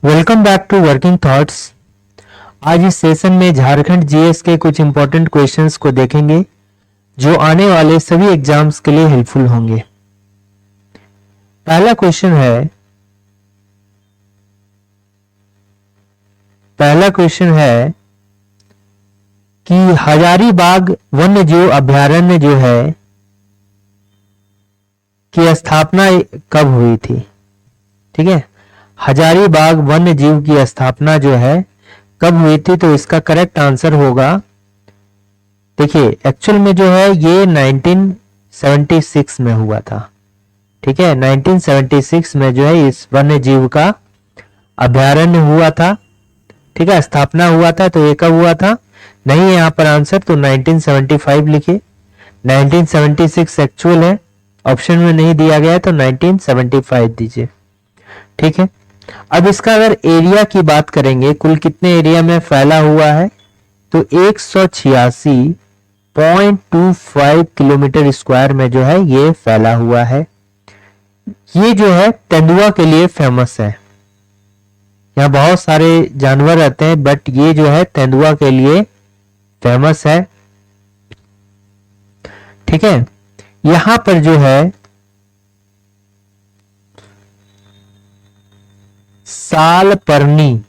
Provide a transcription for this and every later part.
Welcome back to Working Thoughts. आज इस session में झारखंड जीएस के कुछ इंपॉर्टेंट क्वेश्चंस को देखेंगे जो आने वाले सभी एग्जाम्स के लिए हेल्पफुल होंगे। पहला क्वेश्चन है कि हजारीबाग वन्य जीव अभयारण्य जो है की स्थापना कब हुई थी। ठीक है, हजारीबाग वन्य जीव की स्थापना जो है कब हुई थी, तो इसका करेक्ट आंसर होगा, देखिए एक्चुअल में जो है ये 1976 में हुआ था। ठीक है, 1976 में जो है इस वन्य जीव का अभयारण्य हुआ था। ठीक है, स्थापना हुआ था। तो ये कब हुआ था, नहीं है यहाँ पर आंसर, तो 1975 लिखिए। 1976 एक्चुअल है, ऑप्शन में नहीं दिया गया है, तो 1975 दीजिए। ठीक है, अब इसका अगर एरिया की बात करेंगे, कुल कितने एरिया में फैला हुआ है, तो 186.25 किलोमीटर स्क्वायर में जो है ये फैला हुआ है। ये जो है तेंदुआ के लिए फेमस है। यहाँ बहुत सारे जानवर रहते हैं, बट ये जो है तेंदुआ के लिए फेमस है। ठीक है, यहां पर जो है सालपर्नी,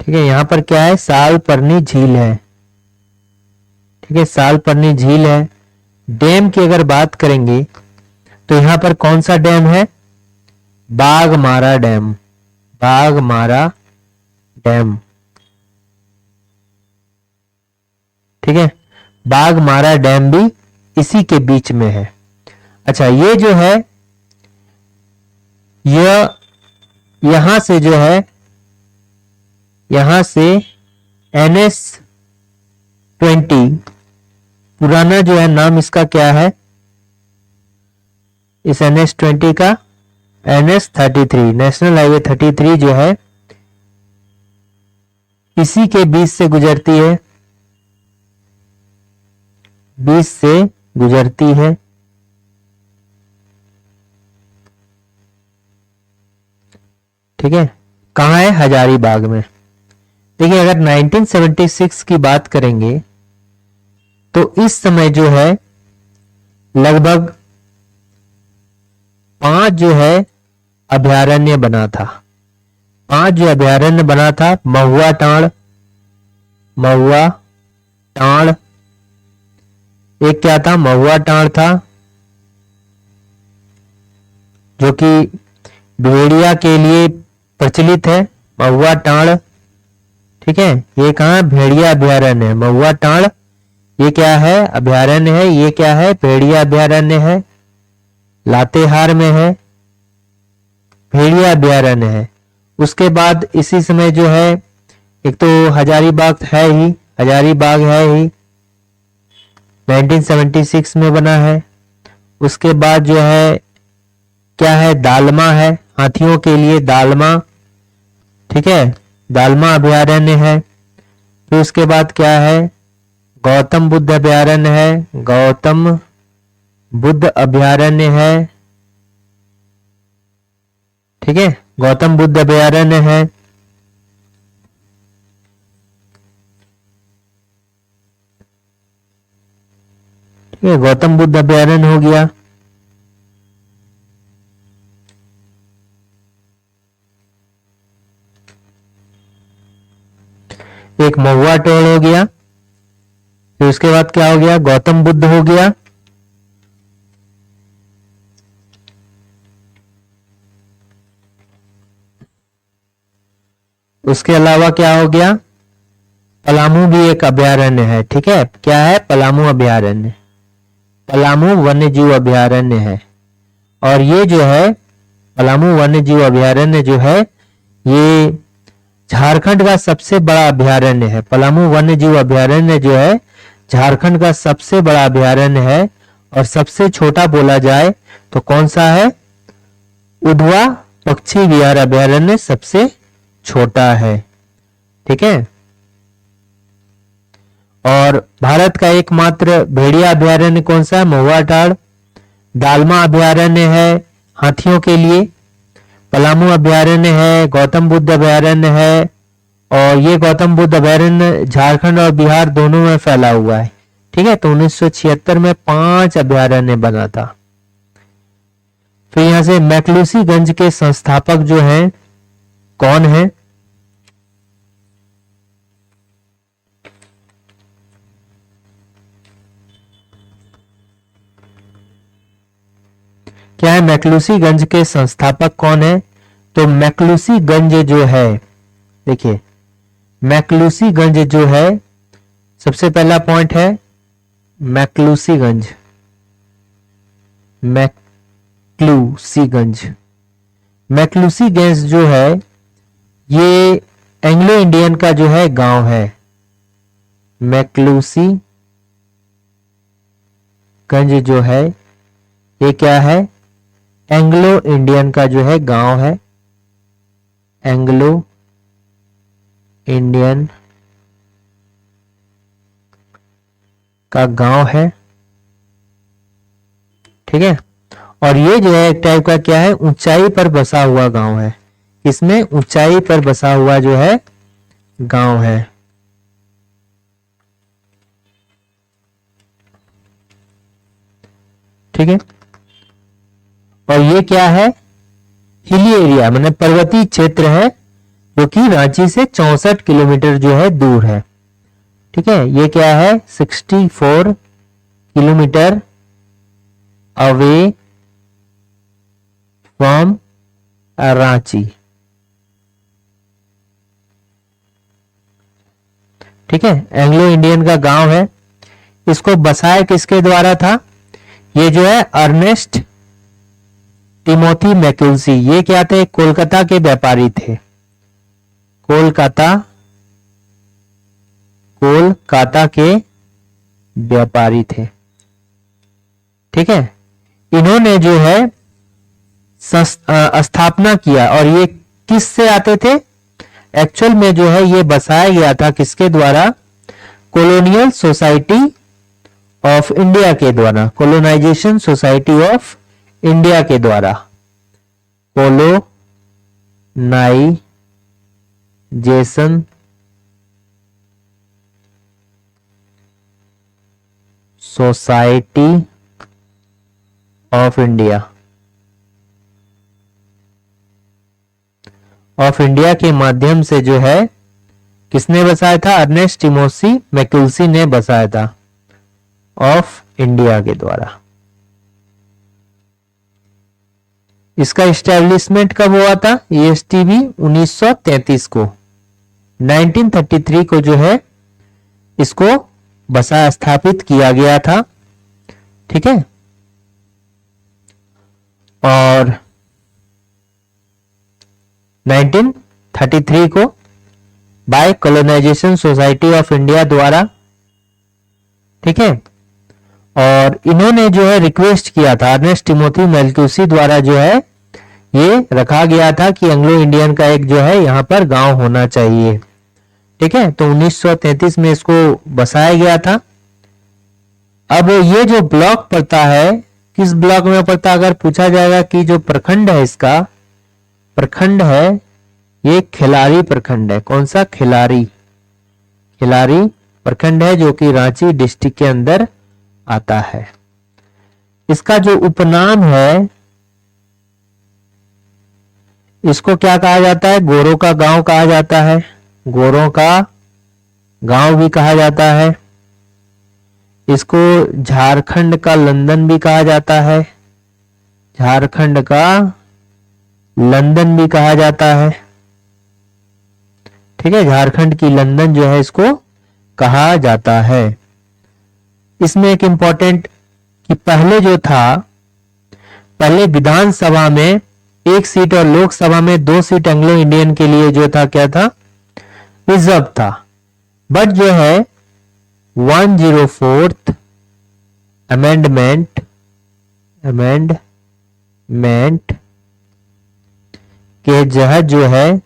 ठीक है, यहां पर क्या है, सालपर्नी झील है। ठीक है, सालपर्नी झील है। डैम की अगर बात करेंगे तो यहां पर कौन सा डैम है, बाघमारा डैम। बाघमारा डैम, ठीक है, बाघमारा डैम भी इसी के बीच में है। अच्छा, ये जो है यह यहां से जो है, यहां से NS-20 पुराना जो है नाम इसका क्या है, इस NS-20 का NS-33, नेशनल हाईवे 33 जो है इसी के बीच से गुजरती है, बीच से गुजरती है। ठीक है, कहां है, हजारीबाग में। देखिए, अगर 1976 की बात करेंगे तो इस समय जो है लगभग 5 जो है अभयारण्य बना था। 5 जो अभयारण्य बना था, महुआ टांड़, एक क्या था, महुआ टांड़ था, जो कि भेड़िया के लिए प्रचलित है, महुआ टांड़। ठीक है, ये कहां, भेड़िया अभयारण्य है। महुआ टांड़ ये क्या है, अभयारण्य है। ये क्या है, भेड़िया अभयारण्य है, लातेहार में है, भेड़िया अभयारण्य है। उसके बाद इसी समय जो है, एक तो हजारीबाग है ही, हजारीबाग है ही, 1976 में बना है। उसके बाद जो है क्या है, दालमा है, हाथियों के लिए दालमा। ठीक है, दालमा अभयारण्य है। फिर उसके बाद क्या है, गौतम बुद्ध अभयारण्य है, गौतम बुद्ध अभयारण्य है। ठीक है, गौतम बुद्ध अभयारण्य है। ठीक है, गौतम बुद्ध अभयारण्य हो गया। एक महुआ टांड़ हो गया। फिर उसके बाद क्या हो गया, गौतम बुद्ध हो गया। उसके अलावा क्या हो गया, पलामू भी एक अभयारण्य है। ठीक है, क्या है, पलामू अभयारण्य, पलामू वन्यजीव अभयारण्य है। और ये जो है पलामू वन्यजीव अभयारण्य जो है ये झारखंड का सबसे बड़ा अभयारण्य है। पलामू वन्यजीव अभयारण्य जो है झारखंड का सबसे बड़ा अभयारण्य है। और सबसे छोटा बोला जाए तो कौन सा है, उधवा पक्षी विहार अभयारण्य सबसे छोटा है। ठीक है, और भारत का एकमात्र भेड़िया अभयारण्य कौन सा है, महुआ टांड़। दालमा अभयारण्य है, हाथियों के लिए। पलामू अभयारण्य है, गौतम बुद्ध अभयारण्य है, और ये गौतम बुद्ध अभयारण्य झारखंड और बिहार दोनों में फैला हुआ है। ठीक है, तो 1976 में 5 अभयारण्य बना था। फिर यहां से मैक्लूसीगंज के संस्थापक जो हैं कौन है? क्या है मैक्लूसीगंज के संस्थापक कौन है? तो मैक्लूसीगंज जो है, देखिए मैक्लूसीगंज जो है, सबसे पहला पॉइंट है मैक्लूसीगंज। मैक्लूसीगंज मैक्लूसीगंज जो है ये एंग्लो इंडियन का जो है गांव है। मैक्लूसीगंज जो है ये क्या है? एंग्लो इंडियन का जो है गांव है। एंग्लो इंडियन का गांव है। ठीक है, और ये जो है एक टाइप का क्या है? ऊंचाई पर बसा हुआ गांव है। इसमें ऊंचाई पर बसा हुआ जो है गांव है। ठीक है, और ये क्या है? हिली एरिया, मतलब पर्वतीय क्षेत्र है, जो कि रांची से 64 किलोमीटर जो है दूर है। ठीक है, ये क्या है? 64 किलोमीटर अवे फ्रॉम रांची। ठीक है, एंग्लो इंडियन का गांव है। इसको बसाया किसके द्वारा था? ये जो है अर्नेस्ट टिमोथी मैक्यूसी, ये क्या थे? कोलकाता के व्यापारी थे। कोलकाता के व्यापारी थे। ठीक है, इन्होंने जो है स्थापना किया, और ये किस से आते थे? एक्चुअल में जो है ये बसाया गया था किसके द्वारा? कॉलोनियल सोसाइटी ऑफ इंडिया के द्वारा, कॉलोनाइजेशन सोसाइटी ऑफ इंडिया के द्वारा, कोलोनाइजेशन सोसाइटी ऑफ इंडिया के माध्यम से जो है किसने बसाया था? अर्नेस्ट टिमोथी मैक्यूसी ने बसाया था, ऑफ इंडिया के द्वारा। इसका इस्टेब्लिशमेंट कब हुआ था? ईएसटीबी 1933 को, 1933 को जो है इसको बसा स्थापित किया गया था। ठीक है, और 1933 को by colonization society of India द्वारा। ठीक है, और इन्होंने जो है रिक्वेस्ट किया था, अर्नेस्ट टिमोथी मैक्यूसी द्वारा जो है ये रखा गया था कि एंग्लो इंडियन का एक जो है यहां पर गांव होना चाहिए। ठीक है, तो 1933 में इसको बसाया गया था। अब ये जो ब्लॉक पड़ता है, किस ब्लॉक में पड़ता? अगर पूछा जाएगा कि जो प्रखंड है, इसका प्रखंड है, ये खिलारी प्रखंड है। कौन सा? खिलारी प्रखंड है, जो कि रांची डिस्ट्रिक्ट के अंदर आता है। इसका जो उपनाम है, इसको क्या कहा जाता है? गोरों का गांव कहा जाता है। गोरों का गांव भी कहा जाता है। इसको झारखंड का लंदन भी कहा जाता है। झारखंड का लंदन भी कहा जाता है। ठीक है, झारखंड की लंदन जो है इसको कहा जाता है। इसमें एक इंपॉर्टेंट कि पहले जो था, पहले विधानसभा में 1 सीट और लोकसभा में 2 सीट एंग्लो इंडियन के लिए जो था क्या था? रिजर्व था। बट जो है 104th अमेंडमेंट के जहत जो है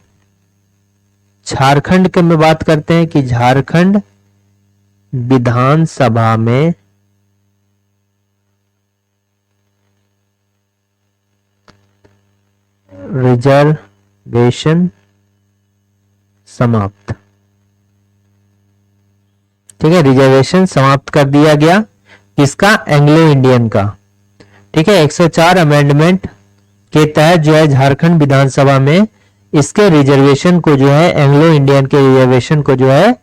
झारखंड के में बात करते हैं कि झारखंड विधानसभा में रिजर्वेशन समाप्त। ठीक है, रिजर्वेशन समाप्त कर दिया गया। किसका? एंग्लो इंडियन का। ठीक है, 104 अमेंडमेंट के तहत जो है झारखंड विधानसभा में इसके रिजर्वेशन को जो है, एंग्लो इंडियन के रिजर्वेशन को जो है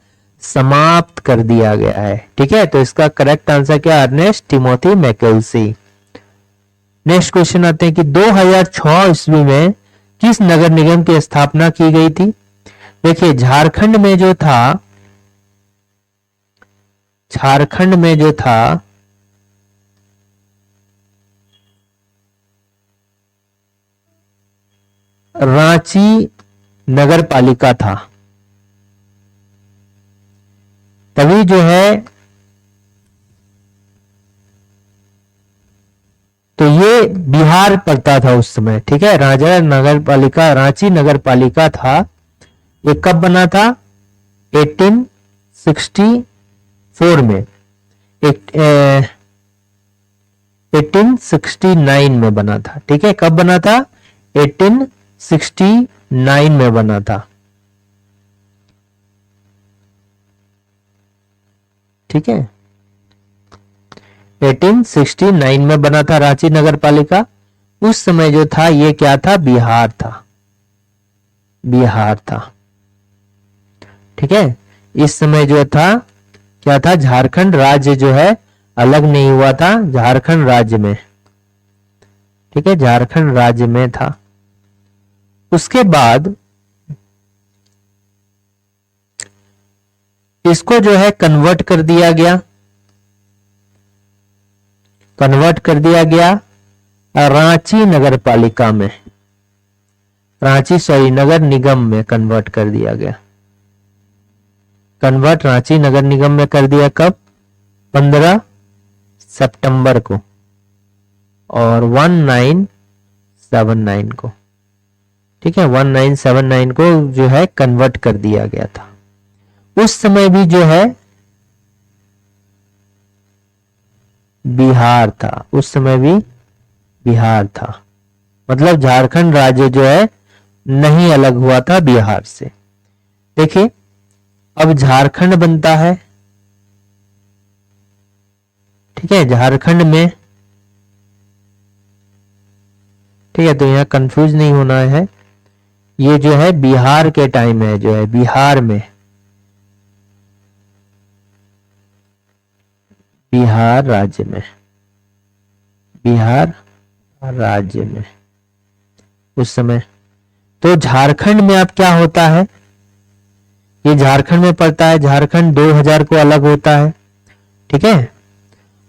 समाप्त कर दिया गया है। ठीक है, तो इसका करेक्ट आंसर क्या? Ernest Timothy McKelsey. Next question आते हैं कि 2006 ईस्वी में किस नगर निगम की स्थापना की गई थी? देखिए, झारखंड में जो था रांची नगर पालिका था। तभी जो है, तो ये बिहार पड़ता था उस समय। ठीक है, राजा नगर पालिका, रांची नगर पालिका था। ये कब बना था? 1864 में, 1869 में बना था। ठीक है, कब बना था? 1869 में बना था। ठीक है, 1869 में बना था रांची नगर पालिका। उस समय जो था ये क्या था? बिहार था, बिहार था। ठीक है, इस समय जो था क्या था? झारखंड राज्य जो है अलग नहीं हुआ था, झारखंड राज्य में। ठीक है, झारखंड राज्य में था। उसके बाद इसको जो है कन्वर्ट कर दिया गया, रांची नगर पालिका में, नगर निगम में कन्वर्ट कर दिया गया। कन्वर्ट रांची नगर निगम में कर दिया कब? 15 सितंबर को और 1979 को। ठीक है, 1979 को जो है कन्वर्ट कर दिया गया था। उस समय भी जो है बिहार था, उस समय भी बिहार था। मतलब झारखंड राज्य जो है नहीं अलग हुआ था बिहार से। देखिए, अब झारखंड बनता है। ठीक है, झारखंड में, ठीक है, तो यहां कंफ्यूज नहीं होना है। ये जो है बिहार के टाइम है, जो है बिहार में, बिहार राज्य में, बिहार राज्य में उस समय। तो झारखंड में अब क्या होता है? ये झारखंड में पड़ता है। झारखंड 2000 को अलग होता है। ठीक है,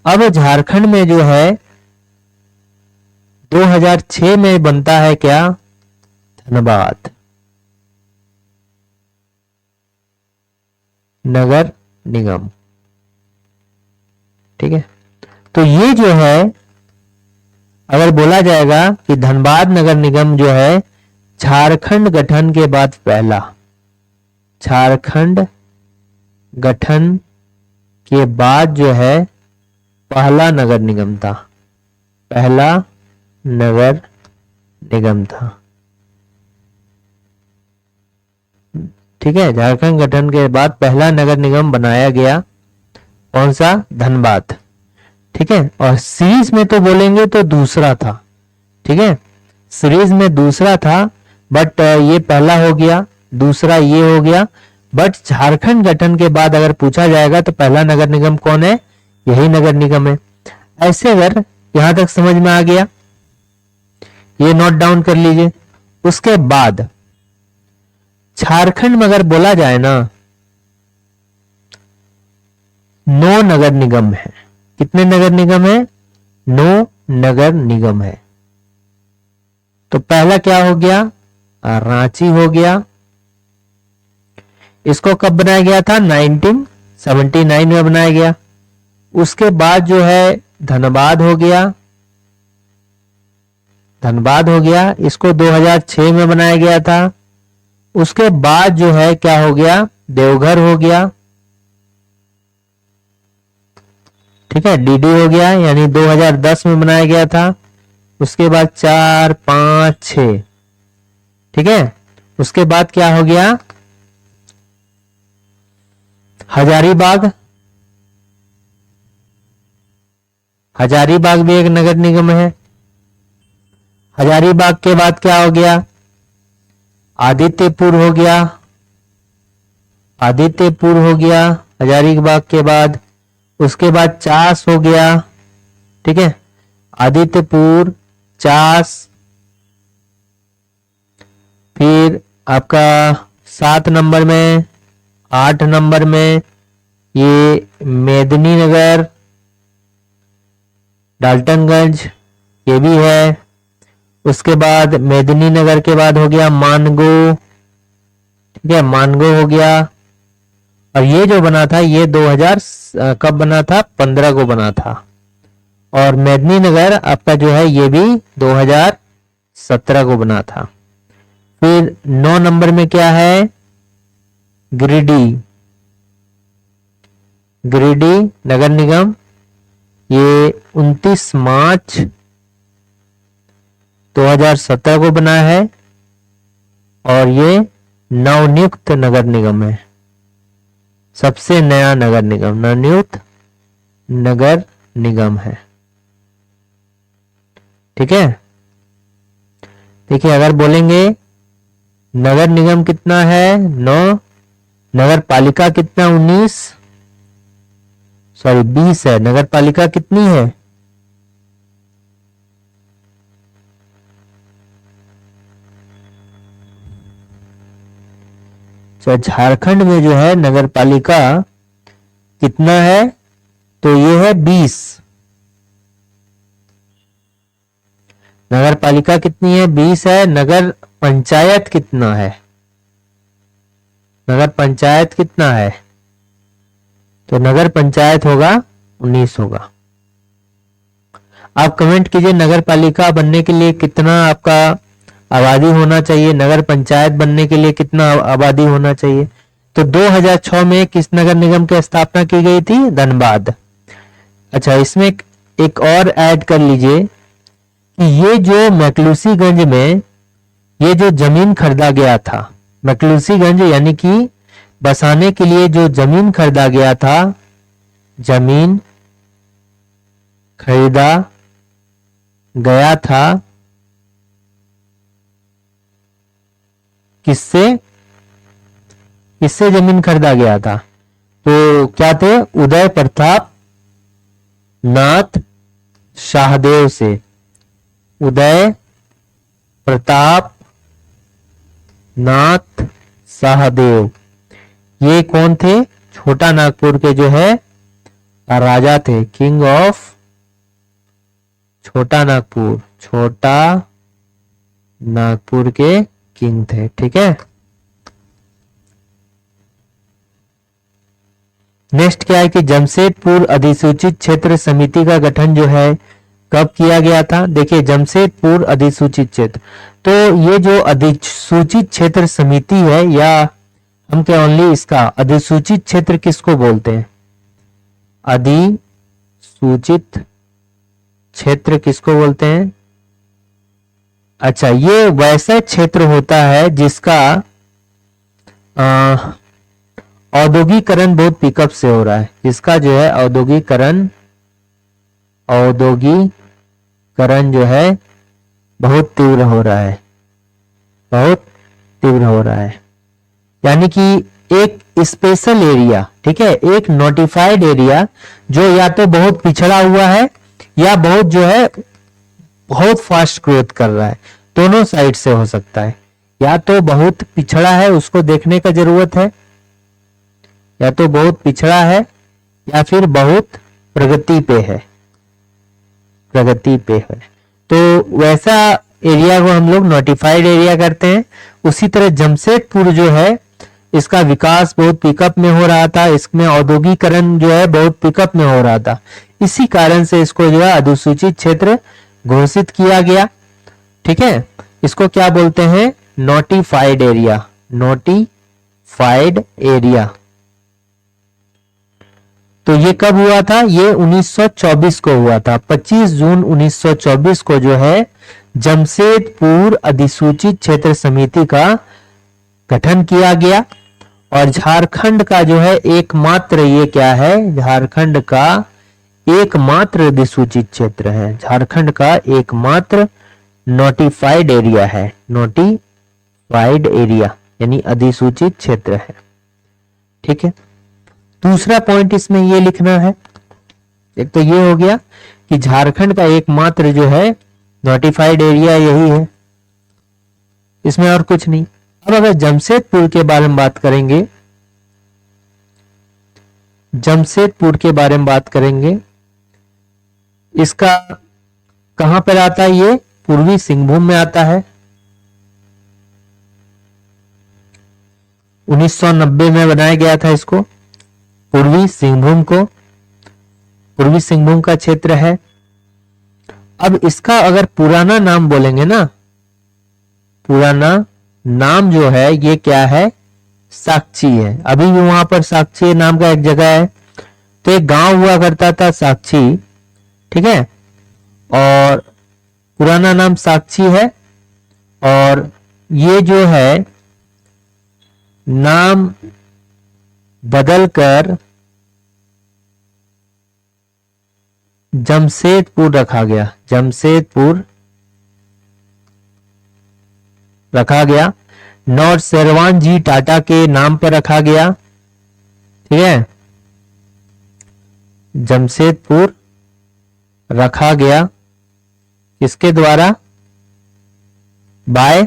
अब झारखंड में जो है 2006 में बनता है क्या? धनबाद नगर निगम। ठीक है, तो ये जो है, अगर बोला जाएगा कि धनबाद नगर निगम जो है झारखंड गठन के बाद पहला, झारखंड गठन के बाद जो है पहला नगर निगम था, पहला नगर निगम था। ठीक है, झारखंड गठन के बाद पहला नगर निगम बनाया गया। कौन सा? धनबाद। ठीक है, और सीरीज में तो बोलेंगे तो दूसरा था। ठीक है, सीरीज में दूसरा था, बट ये पहला हो गया, दूसरा ये हो गया। बट झारखंड गठन के बाद अगर पूछा जाएगा तो पहला नगर निगम कौन है? यही नगर निगम है। ऐसे अगर यहां तक समझ में आ गया, ये नोट डाउन कर लीजिए। उसके बाद झारखंड में अगर बोला जाए ना, 9 नगर निगम है। कितने नगर निगम है? 9 नगर निगम है। तो पहला क्या हो गया? रांची हो गया। इसको कब बनाया गया था? 1979 में बनाया गया। उसके बाद जो है धनबाद हो गया, धनबाद हो गया। इसको 2006 में बनाया गया था। उसके बाद जो है क्या हो गया? देवघर हो गया। ठीक है, डीडी हो गया, यानी 2010 में बनाया गया था। उसके बाद 4, 5, 6 ठीक है। उसके बाद क्या हो गया, हजारीबाग, हजारीबाग भी एक नगर निगम है। हजारीबाग के बाद क्या हो गया, आदित्यपुर हो गया, आदित्यपुर हो गया हजारीबाग के बाद। उसके बाद चास हो गया, ठीक है, आदित्यपुर, चास, फिर आपका 7 नंबर में, 8 नंबर में ये मेदिनी नगर, डाल्टनगंज, ये भी है। उसके बाद मेदिनी नगर के बाद हो गया मानगो, ठीक है, मानगो हो गया। और ये जो बना था ये 2000 कब बना था, 15 को बना था। और मेदिनी नगर आपका जो है ये भी 2017 को बना था। फिर 9 नंबर में क्या है, गिरिडीह, गिरिडीह नगर निगम, ये 29 मार्च 2017 को बना है और ये नवनियुक्त नगर निगम है, सबसे नया नगर निगम, नवनियुक्त नगर निगम है। ठीक है, देखिए अगर बोलेंगे नगर निगम कितना है 9, नगर पालिका कितना 19, सॉरी 20 है, नगर पालिका कितनी है, तो झारखंड में जो है नगर पालिका कितना है, तो ये है 20। नगर पालिका कितनी है 20 है। नगर पंचायत कितना है, नगर पंचायत कितना है, तो नगर पंचायत होगा 19 होगा। आप कमेंट कीजिए नगर पालिका बनने के लिए कितना आपका आबादी होना चाहिए, नगर पंचायत बनने के लिए कितना आबादी होना चाहिए। तो 2006 में किस नगर निगम की स्थापना की गई थी, धनबाद। अच्छा, इसमें एक और ऐड कर लीजिए कि ये जो मैकलूसीगंज में ये जो जमीन खरीदा गया था, मैकलूसीगंज यानी कि बसाने के लिए जो जमीन खरीदा गया था, जमीन खरीदा गया था किससे, किससे जमीन खरीदा गया था, तो क्या थे, उदय प्रताप नाथ शाहदेव से। उदय प्रताप नाथ शाहदेव, ये कौन थे, छोटा नागपुर के जो है राजा थे, किंग ऑफ छोटा नागपुर, छोटा नागपुर के किंग थे। ठीक है, नेक्स्ट क्या है कि जमशेदपुर अधिसूचित क्षेत्र समिति का गठन जो है कब किया गया था। देखिए जमशेदपुर अधिसूचित क्षेत्र, तो ये जो अधिसूचित क्षेत्र समिति है, या हम क्या ओनली इसका अधिसूचित क्षेत्र किसको बोलते हैं, अधिसूचित क्षेत्र किसको बोलते हैं। अच्छा, ये वैसा क्षेत्र होता है जिसका औद्योगिकरण बहुत पिकअप से हो रहा है, जिसका जो है औद्योगिकरण जो है बहुत तीव्र हो रहा है, बहुत तीव्र हो रहा है। यानी कि एक स्पेशल एरिया, ठीक है, एक नोटिफाइड एरिया जो या तो बहुत पिछड़ा हुआ है या बहुत जो है बहुत फास्ट ग्रोथ कर रहा है, दोनों साइड से हो सकता है। या तो बहुत पिछड़ा है, उसको देखने का जरूरत है, या तो बहुत पिछड़ा है या फिर बहुत प्रगति पे है, प्रगति पे है। तो वैसा एरिया को हम लोग नोटिफाइड एरिया करते हैं। उसी तरह जमशेदपुर जो है इसका विकास बहुत पिकअप में हो रहा था, इसमें औद्योगिकरण जो है बहुत पिकअप में हो रहा था, इसी कारण से इसको जो है अधिसूचित क्षेत्र घोषित किया गया। ठीक है, इसको क्या बोलते हैं, नोटिफाइड एरिया, नोटिफाइड एरिया। तो ये कब हुआ था? ये 1924 को हुआ था। 25 जून 1924 को जो है जमशेदपुर अधिसूचित क्षेत्र समिति का गठन किया गया। और झारखंड का जो है एकमात्र, ये क्या है? झारखंड का एकमात्र अधिसूचित क्षेत्र है। झारखंड का एकमात्र नोटिफाइड एरिया है। नोटिफाइड एरिया यानी अधिसूचित क्षेत्र है। ठीक है, दूसरा पॉइंट इसमें ये लिखना है। एक तो ये हो गया कि झारखंड का एकमात्र जो है नोटिफाइड एरिया यही है, इसमें और कुछ नहीं। अब अगर जमशेदपुर के बारे में बात करेंगे, जमशेदपुर के बारे में बात करेंगे, इसका कहां पर आता है? ये पूर्वी सिंहभूम में आता है। 1990 में बनाया गया था इसको, पूर्वी सिंहभूम को, पूर्वी सिंहभूम का क्षेत्र है। अब इसका अगर पुराना नाम बोलेंगे ना, पुराना नाम जो है ये क्या है? साक्षी है। अभी भी वहां पर साक्षी नाम का एक जगह है, तो एक गांव हुआ करता था साक्षी। ठीक है, और पुराना नाम साक्षी है। और ये जो है नाम बदलकर जमशेदपुर रखा गया। जमशेदपुर रखा गया। नॉर्थ शेरवान जी टाटा के नाम पर रखा गया। ठीक है, जमशेदपुर रखा गया किसके द्वारा? बाय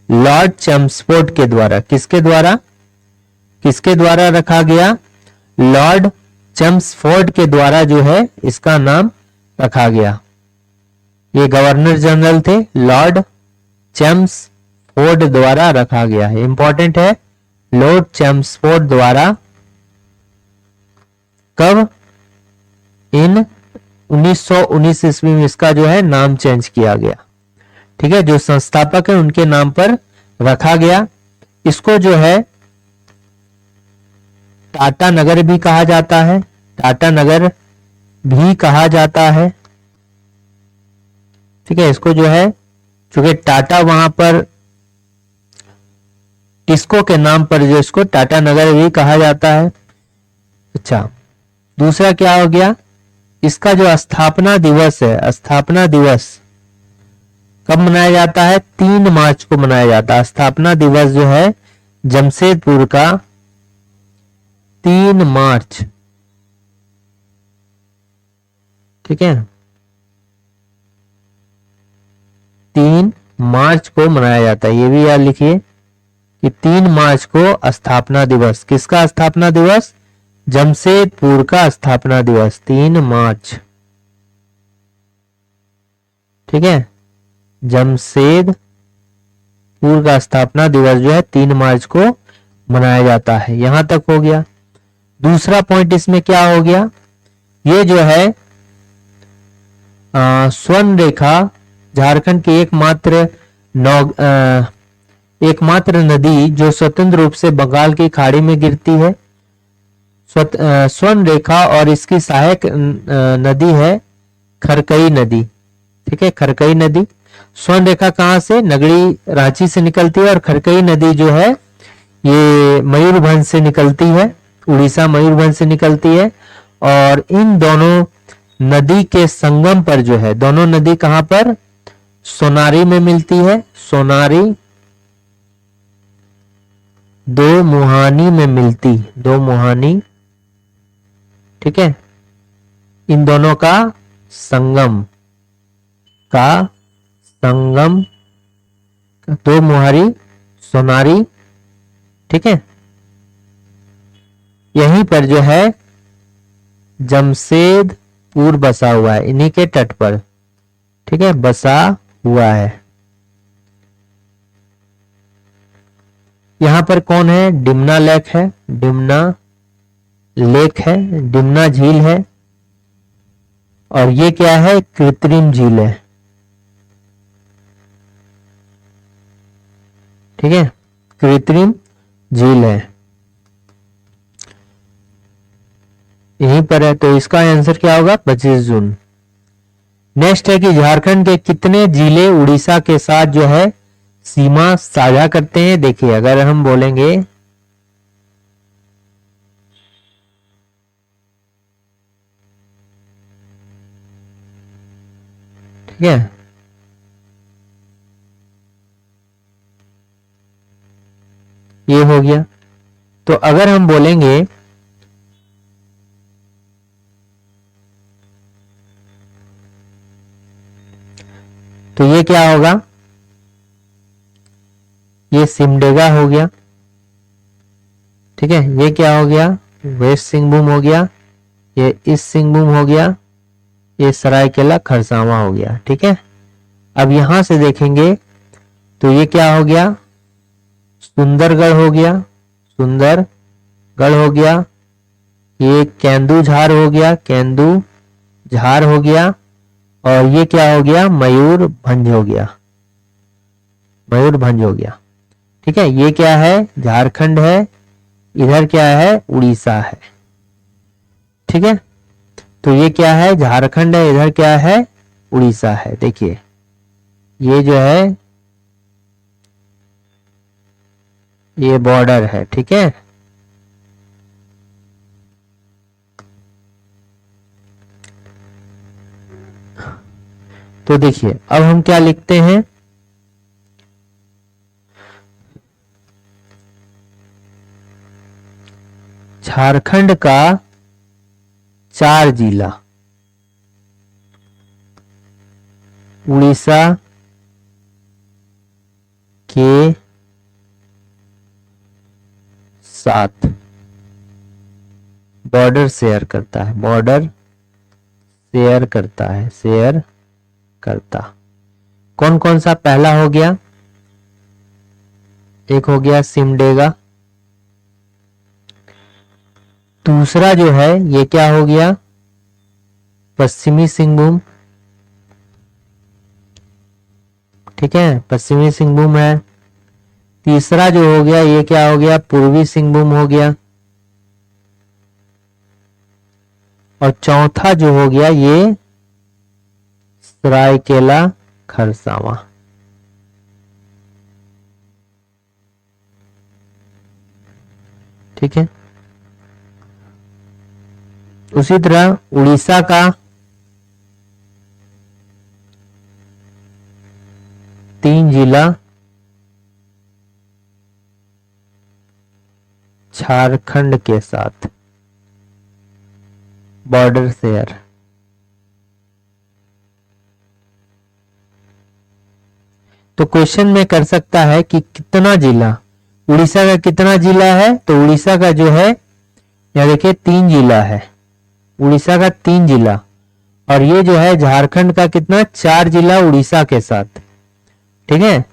लॉर्ड चेम्सफोर्ड के द्वारा। किसके द्वारा? किसके द्वारा रखा गया? लॉर्ड चेम्सफोर्ड के द्वारा जो है इसका नाम रखा गया। ये गवर्नर जनरल थे, लॉर्ड चेम्सफोर्ड द्वारा रखा गया है। इंपॉर्टेंट है, लॉर्ड चेम्सफोर्ड द्वारा। कब? इन 1919 ईस्वी में इसका जो है नाम चेंज किया गया। ठीक है, जो संस्थापक है उनके नाम पर रखा गया। इसको जो है टाटा नगर भी कहा जाता है। टाटा नगर भी कहा जाता है। ठीक है, इसको जो है चूंकि टाटा वहां पर टिस्को के नाम पर जो इसको टाटा नगर भी कहा जाता है। अच्छा, दूसरा क्या हो गया? इसका जो स्थापना दिवस है, स्थापना दिवस कब मनाया जाता है? 3 मार्च को मनाया जाता है। स्थापना दिवस जो है जमशेदपुर का 3 मार्च। ठीक है, 3 मार्च को मनाया जाता है। ये भी याद लिखिए कि 3 मार्च को स्थापना दिवस। किसका स्थापना दिवस? जमशेदपुर का स्थापना दिवस 3 मार्च। ठीक है, जमशेदपुर का स्थापना दिवस जो है 3 मार्च को मनाया जाता है। यहां तक हो गया। दूसरा पॉइंट इसमें क्या हो गया? ये जो है स्वर्ण रेखा झारखंड की एकमात्र नदी जो स्वतंत्र रूप से बंगाल की खाड़ी में गिरती है। स्वर्ण रेखा और इसकी सहायक नदी है खरकई नदी। ठीक है, खरकई नदी। स्वर्ण रेखा कहां से? नगड़ी रांची से निकलती है, और खरकई नदी जो है ये मयूरभंज से निकलती है, उड़ीसा मयूरभंज से निकलती है। और इन दोनों नदी के संगम पर जो है, दोनों नदी कहां पर? सोनारी में मिलती है। सोनारी, दो मुहानी में मिलती, दो मुहानी। ठीक है, इन दोनों का संगम, दो मुहारी सोनारी। ठीक है, यहीं पर जो है जमशेदपुर बसा हुआ है, इन्हीं के तट पर। ठीक है, बसा हुआ है। यहां पर कौन है? डिमना लेक है, डिमना लेक है, डिमना झील है। और ये क्या है? कृत्रिम झील है। ठीक है, कृत्रिम झील है। यहीं पर है, तो इसका आंसर क्या होगा? 25 जून। नेक्स्ट है कि झारखंड के कितने जिले उड़ीसा के साथ जो है सीमा साझा करते हैं? देखिए, अगर हम बोलेंगे ठीक है, ये हो गया। तो अगर हम बोलेंगे तो ये क्या होगा? ये सिमडेगा हो गया, ठीक है। ये क्या हो गया? वेस्ट सिंहभूम हो गया। ये ईस्ट सिंहभूम हो गया। ये सरायकेला खरसावां हो गया, ठीक है। अब यहां से देखेंगे तो ये क्या हो गया? सुंदरगढ़ हो गया, सुंदरगढ़ हो गया। ये केंदुझार हो गया, केंदुझार हो गया। और ये क्या हो गया? मयूरभंज हो गया, मयूरभंज हो गया, ठीक है। ये क्या है? झारखंड है। इधर क्या है? उड़ीसा है, ठीक है। तो ये क्या है? झारखंड है, इधर क्या है? उड़ीसा है। देखिए, ये जो है ये बॉर्डर है, ठीक है। तो देखिए, अब हम क्या लिखते हैं? झारखंड का 4 जिला, उड़ीसा के साथ बॉर्डर शेयर करता है, बॉर्डर शेयर करता है, शेयर करता। कौन कौन सा? पहला हो गया, एक हो गया सिमडेगा। दूसरा जो है ये क्या हो गया? पश्चिमी सिंहभूम, ठीक है, पश्चिमी सिंहभूम है। तीसरा जो हो गया ये क्या हो गया? पूर्वी सिंहभूम हो गया। और चौथा जो हो गया ये सरायकेला खरसावां, ठीक है। उसी तरह उड़ीसा का 3 जिला, झारखंड के साथ बॉर्डर शेयर। तो क्वेश्चन में कर सकता है कि कितना जिला, उड़ीसा का कितना जिला है? तो उड़ीसा का जो है यहां देखिए 3 जिला है, उड़ीसा का 3 जिला। और ये जो है झारखंड का कितना? 4 जिला उड़ीसा के साथ, ठीक है।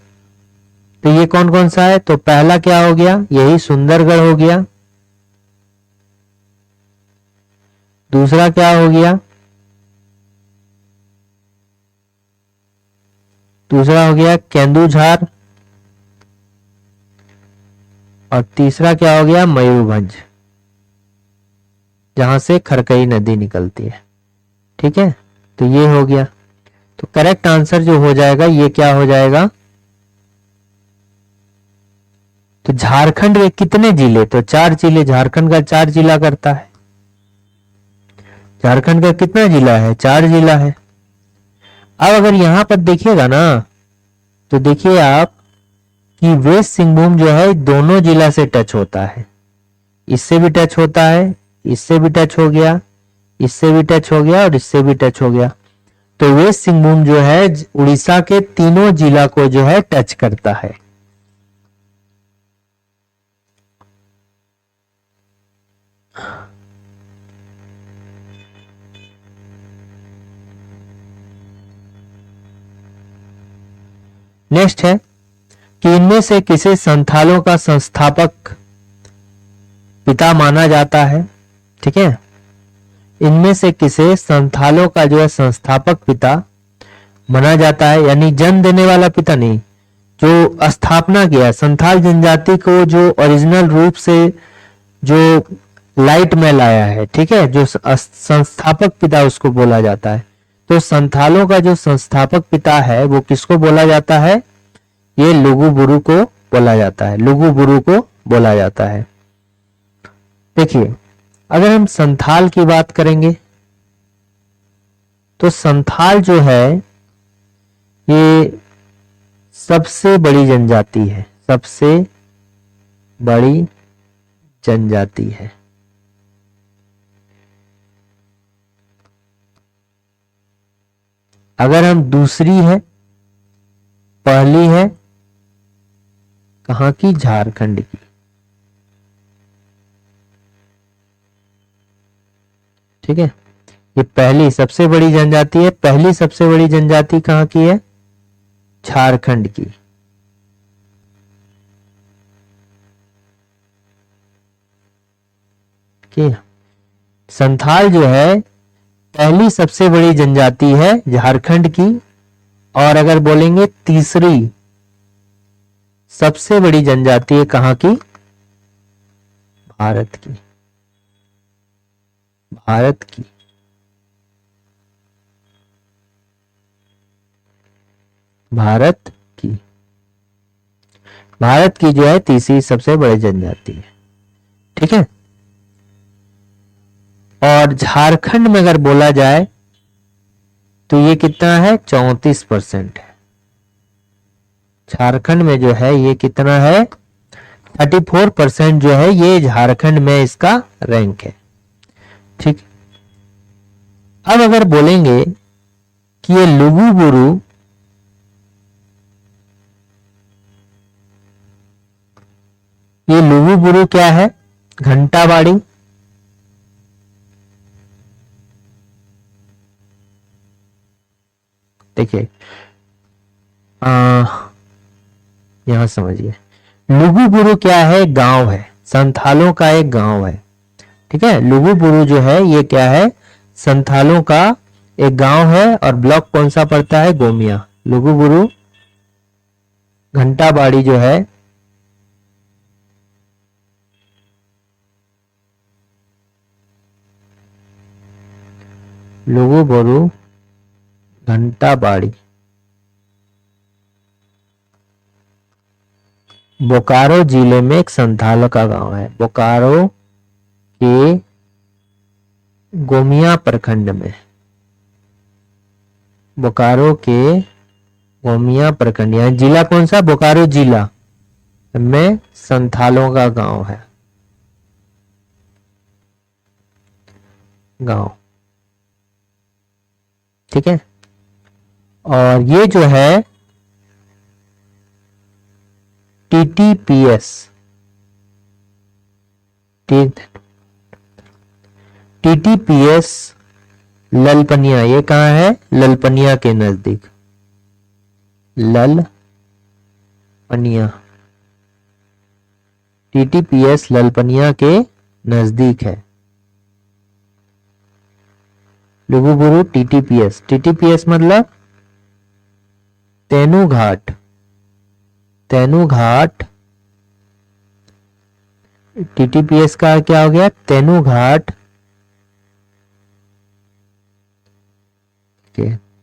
तो ये कौन कौन सा है? तो पहला क्या हो गया? यही सुंदरगढ़ हो गया। दूसरा क्या हो गया? दूसरा हो गया केंदुझार। और तीसरा क्या हो गया? मयूरभंज, जहां से खरकई नदी निकलती है, ठीक है। तो ये हो गया। तो करेक्ट आंसर जो हो जाएगा ये क्या हो जाएगा? तो झारखंड के कितने जिले? तो 4 जिले, झारखंड का 4 जिला करता है। झारखंड का कितना जिला है? 4 जिला है। अब अगर यहां पर देखिएगा ना तो देखिए आप कि वेस्ट सिंहभूम जो है दोनों जिला से टच होता है, इससे भी टच होता है, इससे भी टच हो गया, इससे भी टच हो गया और इससे भी टच हो गया। तो वेस्ट सिंहभूम जो है उड़ीसा के तीनों जिला को जो है टच करता है। नेक्स्ट है कि इनमें से किसे संथालों का संस्थापक पिता माना जाता है, ठीक है। इनमें से किसे संथालों का जो है संस्थापक पिता माना जाता है, यानी जन्म देने वाला पिता नहीं, जो स्थापना किया संथाल जनजाति को, जो ओरिजिनल रूप से जो लाइट में लाया है, ठीक है, जो संस्थापक पिता उसको बोला जाता है। तो संथालों का जो संस्थापक पिता है वो किसको बोला जाता है? ये लुगुबुरु को बोला जाता है, लुगुबुरु को बोला जाता है। देखिए, अगर हम संथाल की बात करेंगे तो संथाल जो है ये सबसे बड़ी जनजाति है, सबसे बड़ी जनजाति है। अगर हम दूसरी है, पहली है कहां की? झारखंड की, ठीक है। ये पहली सबसे बड़ी जनजाति है। पहली सबसे बड़ी जनजाति कहां की है? झारखंड की। संथाल जो है पहली सबसे बड़ी जनजाति है झारखंड की। और अगर बोलेंगे तीसरी सबसे बड़ी जनजाति है कहां की? भारत की, भारत की। भारत की, भारत की जो है तीसरी सबसे बड़ी जनजाति है, ठीक है। और झारखंड में अगर बोला जाए तो ये कितना है? 34% है। झारखंड में जो है ये कितना है? 34% जो है ये झारखंड में इसका रैंक है, ठीक। अब अगर बोलेंगे कि ये लुगुबुरु क्या है? घंटाबाड़ी, देखिए यहां समझिए, लुगुबुरु क्या है? गांव है, संथालों का एक गांव है, ठीक है। लुगुबुरु जो है ये क्या है? संथालों का एक गांव है। और ब्लॉक कौन सा पड़ता है? गोमिया। लुगुबुरु घंटाबाड़ी जो है लुगुबुरु घंटाबाड़ी बोकारो जिले में एक संथालों का गांव है। बोकारो के गोमिया प्रखंड में, बोकारो के गोमिया प्रखंड, यानी जिला कौन सा? बोकारो जिला में संथालों का गांव है, गांव, ठीक है। और ये जो है टीटीपीएस, टीटीपीएस ललपनिया, ये कहां है? ललपनिया के नजदीक, ललपनिया, टीटीपीएस ललपनिया के नजदीक है। लुगुबुरु टीटीपीएस, टीटीपीएस मतलब तेनुघाट, तेनुघाट, टीटीपीएस का क्या हो गया? Tenughat,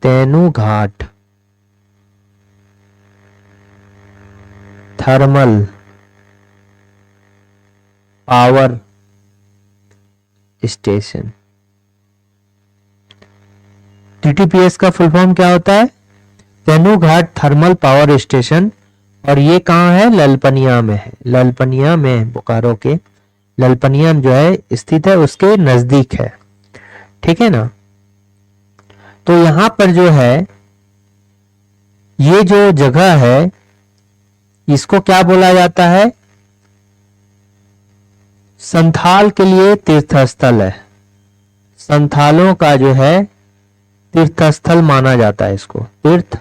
Tenughat thermal power station. TTPS का फुल फॉर्म क्या होता है? Tenughat thermal power station. और ये कहाँ है? ललपनिया में है, ललपनिया में, बोकारो के ललपनिया जो है स्थित है, उसके नजदीक है, ठीक है ना। तो यहां पर जो है ये जो जगह है इसको क्या बोला जाता है? संथाल के लिए तीर्थ स्थल है, संथालों का जो है तीर्थ स्थल माना जाता है, इसको तीर्थ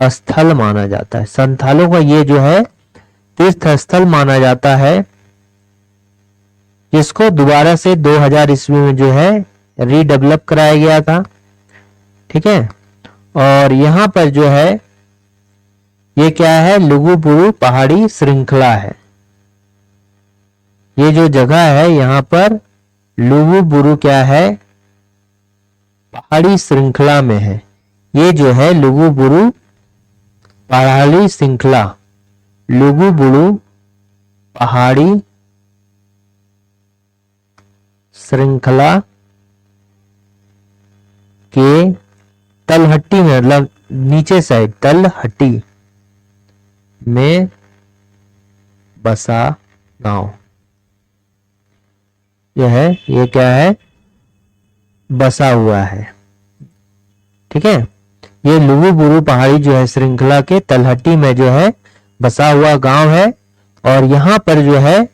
स्थल माना जाता है। संथालों का ये जो है तीर्थ स्थल माना जाता है, जिसको दोबारा से 2000 ईस्वी में जो है रीडेवलप कराया गया था, ठीक है। और यहां पर जो है ये क्या है? लुगुबुरु पहाड़ी श्रृंखला है, ये जो जगह है यहाँ पर लुगुबुरु क्या है, पहाड़ी श्रृंखला में है। ये जो है लुगुबुरु पहाड़ी श्रृंखला, लुगुबुरु पहाड़ी श्रृंखला के तलहटी में, मतलब नीचे साइड तलहटी में बसा गांव। यह है, ये क्या है, बसा हुआ है। ठीक है, ये लुगुबुरु पहाड़ी जो है श्रृंखला के तलहटी में जो है बसा हुआ गांव है। और यहां पर जो है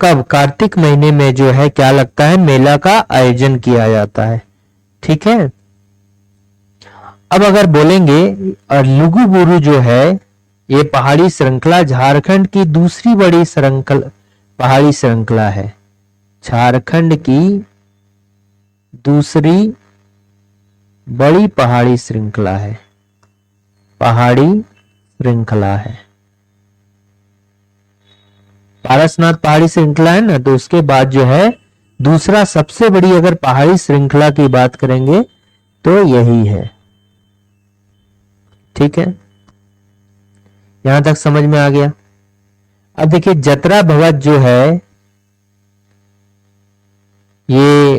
कब, कार्तिक महीने में जो है क्या लगता है, मेला का आयोजन किया जाता है। ठीक है, अब अगर बोलेंगे और लुगुबुरु जो है ये पहाड़ी श्रृंखला झारखंड की दूसरी बड़ी श्रृंखला, पहाड़ी श्रृंखला है, झारखंड की दूसरी बड़ी पहाड़ी श्रृंखला है, पहाड़ी श्रृंखला है। पारसनाथ पहाड़ी श्रृंखला है ना, तो उसके बाद जो है दूसरा सबसे बड़ी अगर पहाड़ी श्रृंखला की बात करेंगे तो यही है। ठीक है, यहां तक समझ में आ गया। अब देखिए जतरा भगत जो है ये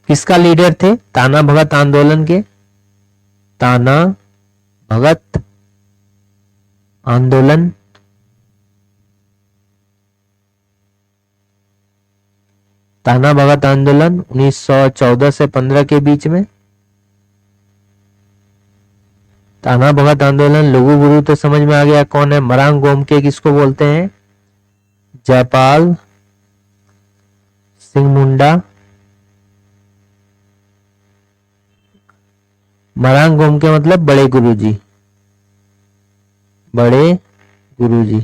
किसका लीडर थे, ताना भगत आंदोलन के, ताना भगत आंदोलन, ताना भगत आंदोलन 1914 से 15 के बीच में। ताना भगत आंदोलन, लुगुबुरु तो समझ में आ गया कौन है, मरांग गोमके किसको बोलते हैं, जयपाल सिंह मुंडा। मरांग गोमके मतलब बड़े गुरुजी, बड़े गुरुजी।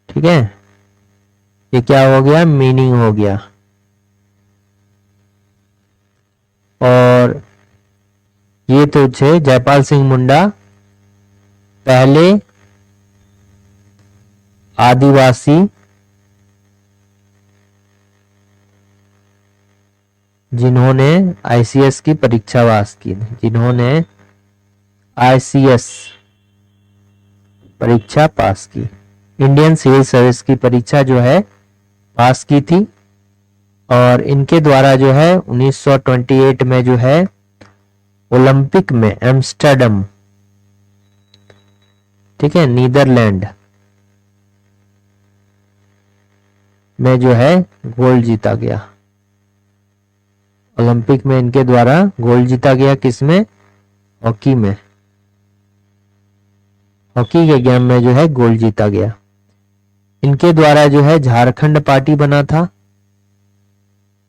ठीक है, ये क्या हो गया, मीनिंग हो गया। और ये तो छे जयपाल सिंह मुंडा पहले आदिवासी जिन्होंने आईसीएस की परीक्षा पास की, जिन्होंने आईसीएस परीक्षा पास की, इंडियन सिविल सर्विस की परीक्षा जो है पास की थी। और इनके द्वारा जो है 1928 में जो है ओलंपिक में एम्स्टर्डम, ठीक है, नीदरलैंड में जो है गोल्ड जीता गया। ओलंपिक में इनके द्वारा गोल्ड जीता गया, किसमें, हॉकी में, हॉकी के गेम में जो है गोल्ड जीता गया। इनके द्वारा जो है झारखंड पार्टी बना था,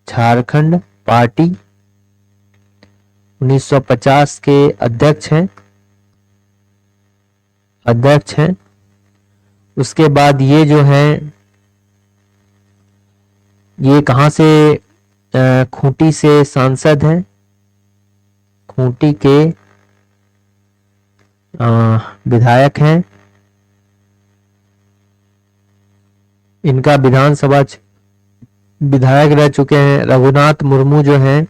झारखंड पार्टी 1950 के अध्यक्ष हैं, अध्यक्ष हैं। उसके बाद ये जो है ये कहां से, खूंटी से सांसद हैं, खूंटी के विधायक हैं। इनका विधानसभा विधायक रह चुके हैं रघुनाथ मुर्मू जो हैं,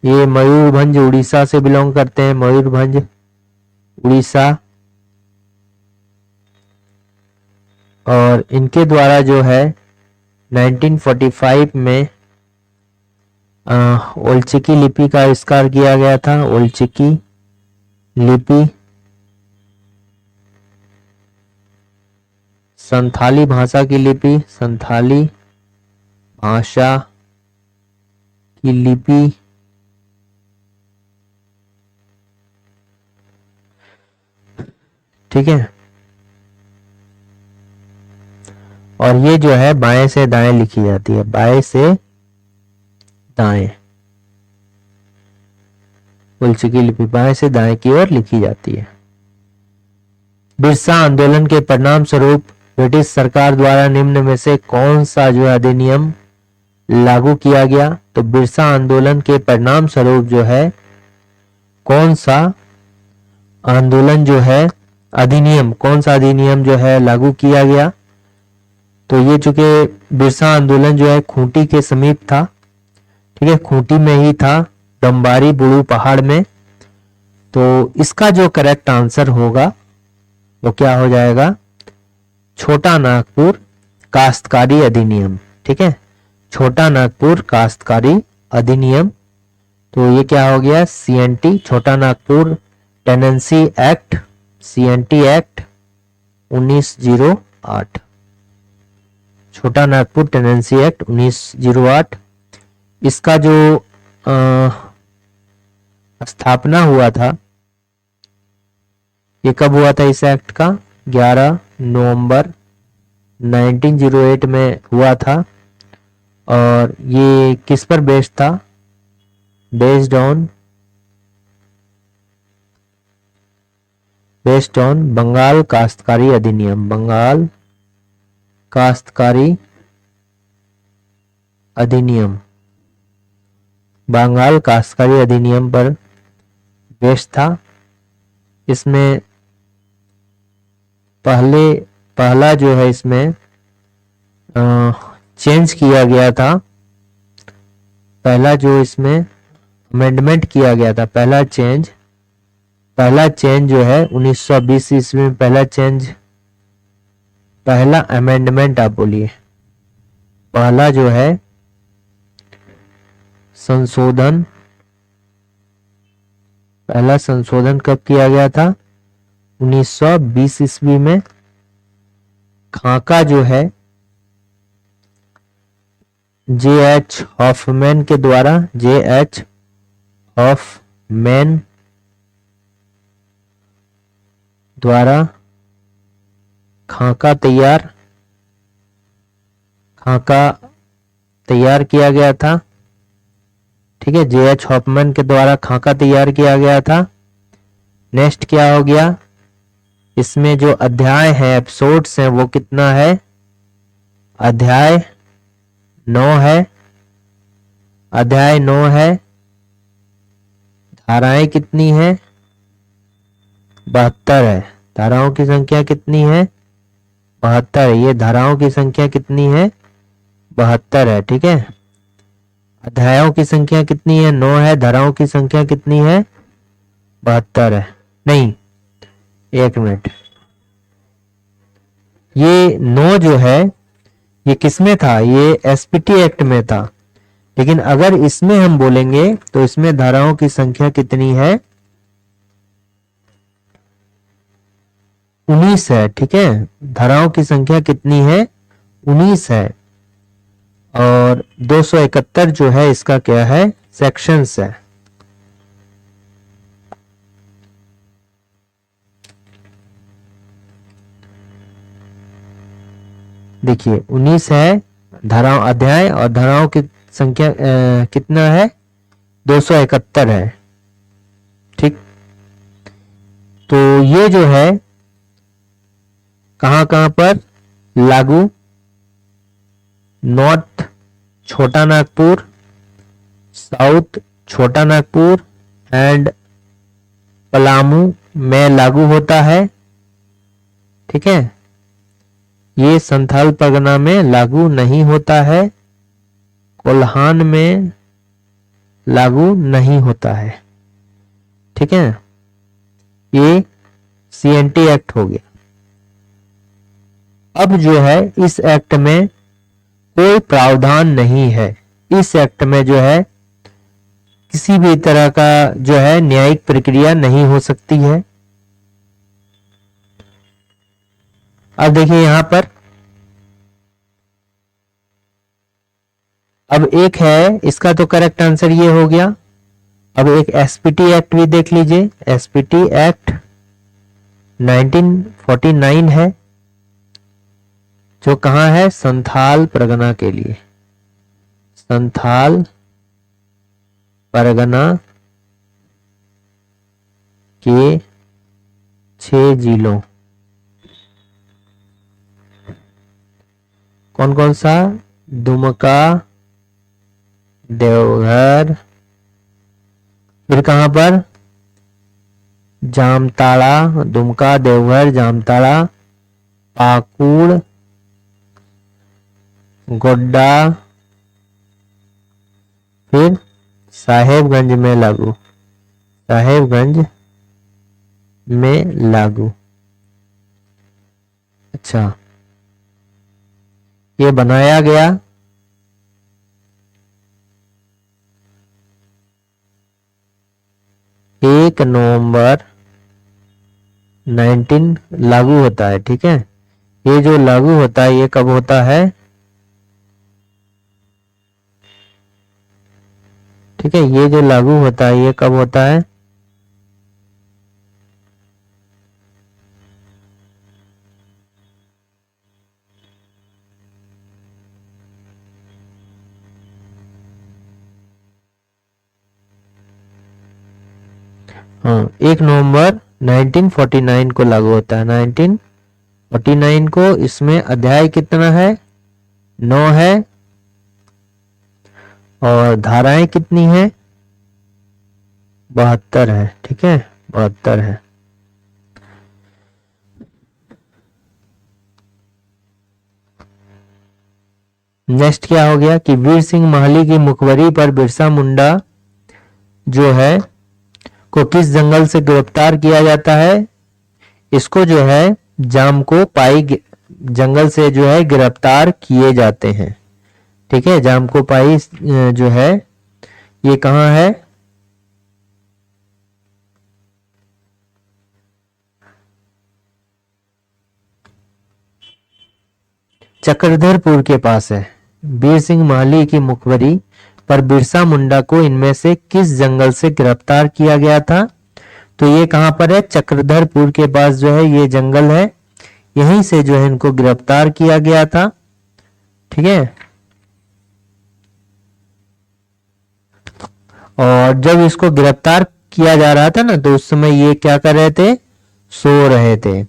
ये मयूरभंज उड़ीसा से बिलोंग करते हैं, मयूरभंज उड़ीसा। और इनके द्वारा जो है 1945 में ओलचिकी लिपि का आविष्कार किया गया था, ओलचिकी लिपि संथाली भाषा की लिपि, संथाली भाषा की लिपि ठीक है। और ये जो है बाएं से दाएं लिखी जाती है, बाएं से दाएं, उलचिकी लिपि बाएं से दाएं की ओर लिखी जाती है। बिरसा आंदोलन के परिणाम स्वरूप ब्रिटिश सरकार द्वारा निम्न में से कौन सा जो अधिनियम लागू किया गया? तो बिरसा आंदोलन के परिणाम स्वरूप जो है कौन सा आंदोलन जो है अधिनियम, कौन सा अधिनियम जो है लागू किया गया? तो ये चूंकि बिरसा आंदोलन जो है खूंटी के समीप था, ठीक है, खूंटी में ही था, दम्बारी बुड़ू पहाड़ में। तो इसका जो करेक्ट आंसर होगा वो क्या हो जाएगा? छोटा नागपुर काश्तकारी अधिनियम। ठीक है, छोटा नागपुर काश्तकारी अधिनियम। तो ये क्या हो गया? सीएनटी, छोटा Nagpur tenancy act, CNT act 1908, छोटा नागपुर टेनेंसी एक्ट 1908। इसका जो स्थापना हुआ था, ये कब हुआ था? इस एक्ट का 11 नवंबर 1908 में हुआ था। और ये किस पर बेस्ड था? बेस्ड ऑन बंगाल काश्तकारी अधिनियम, बंगाल काश्तकारी अधिनियम, बंगाल काश्तकारी अधिनियम पर बेस्ड था। इसमें पहला जो है इसमें चेंज किया गया था, पहला जो इसमें अमेंडमेंट किया गया था, पहला चेंज जो है 1920 ईस्वी में पहला अमेंडमेंट, आप बोलिए, पहला जो है संशोधन, पहला संशोधन कब किया गया था? 1920 ईस्वी में। खाका जो है J.H. हॉफमैन के द्वारा, J.H. हॉफमैन द्वारा खाका तैयार किया गया था। ठीक है, J.H. हॉफमैन के द्वारा खाका तैयार किया गया था। नेक्स्ट क्या हो गया? इसमें जो अध्याय है, एपिसोड्स हैं, वो कितना है? अध्याय 9 है, अध्याय 9 है। धाराएं कितनी है? 72 है। धाराओं की संख्या कितनी है? 72 है। ये धाराओं की संख्या कितनी है? 72 है। ठीक है, अध्यायों की संख्या कितनी है? 9 है। धाराओं की संख्या कितनी है? 72 है। नहीं, एक मिनट, ये 9 जो है ये किसमें था? ये एसपीटी एक्ट में था। लेकिन अगर इसमें हम बोलेंगे तो इसमें धाराओं की संख्या कितनी है? 19 है। ठीक है, धाराओं की संख्या कितनी है? 19 है। और 271 जो है इसका क्या है? सेक्शंस है। देखिए 19 है धाराओं, अध्याय, और धाराओं की संख्या कितना है? 271 है। ठीक, तो ये जो है कहां कहां पर लागू? नॉर्थ छोटा नागपुर, साउथ छोटा नागपुर एंड पलामू में लागू होता है। ठीक है, ये संथाल परगना में लागू नहीं होता है, कोल्हान में लागू नहीं होता है। ठीक है, ये सीएनटी एक्ट हो गया। अब जो है इस एक्ट में कोई प्रावधान नहीं है। इस एक्ट में जो है किसी भी तरह का जो है न्यायिक प्रक्रिया नहीं हो सकती है। अब देखिए यहां पर, अब एक है, इसका तो करेक्ट आंसर ये हो गया। अब एक एसपीटी एक्ट भी देख लीजिए, एसपीटी एक्ट 1949 है, जो कहां है? संथाल परगना के लिए, संथाल परगना के 6 जिलों, कौन कौन सा? दुमका, देवघर, फिर कहां पर? जामताड़ा, दुमका, देवघर, जामताड़ा, पाकुड़, गोड्डा, फिर साहेबगंज में लागू, साहेबगंज में लागू। अच्छा, ये बनाया गया 1 नवंबर 19 लागू होता है। ठीक है, ये जो लागू होता है ये कब होता है? ठीक है, ये जो लागू होता है ये कब होता है? हाँ, 1 नवंबर 1949 को लागू होता है। 1949 को। इसमें अध्याय कितना है? 9 है। और धाराएं कितनी है? 72 है। ठीक है, 72 है। नेक्स्ट क्या हो गया कि वीर सिंह महाली की मुखबरी पर बिरसा मुंडा जो है को किस जंगल से गिरफ्तार किया जाता है? इसको जो है जामको पाई जंगल से जो है गिरफ्तार किए जाते हैं। ठीक है, जामको पाई जो है ये कहाँ है? चक्रधरपुर के पास है। वीर सिंह महाली की मुखबरी पर बिरसा मुंडा को इनमें से किस जंगल से गिरफ्तार किया गया था? तो ये कहां पर है? चक्रधरपुर के पास जो है ये जंगल है, यहीं से जो है इनको गिरफ्तार किया गया था। ठीक है, और जब इसको गिरफ्तार किया जा रहा था ना तो उस समय ये क्या कर रहे थे? सो रहे थे।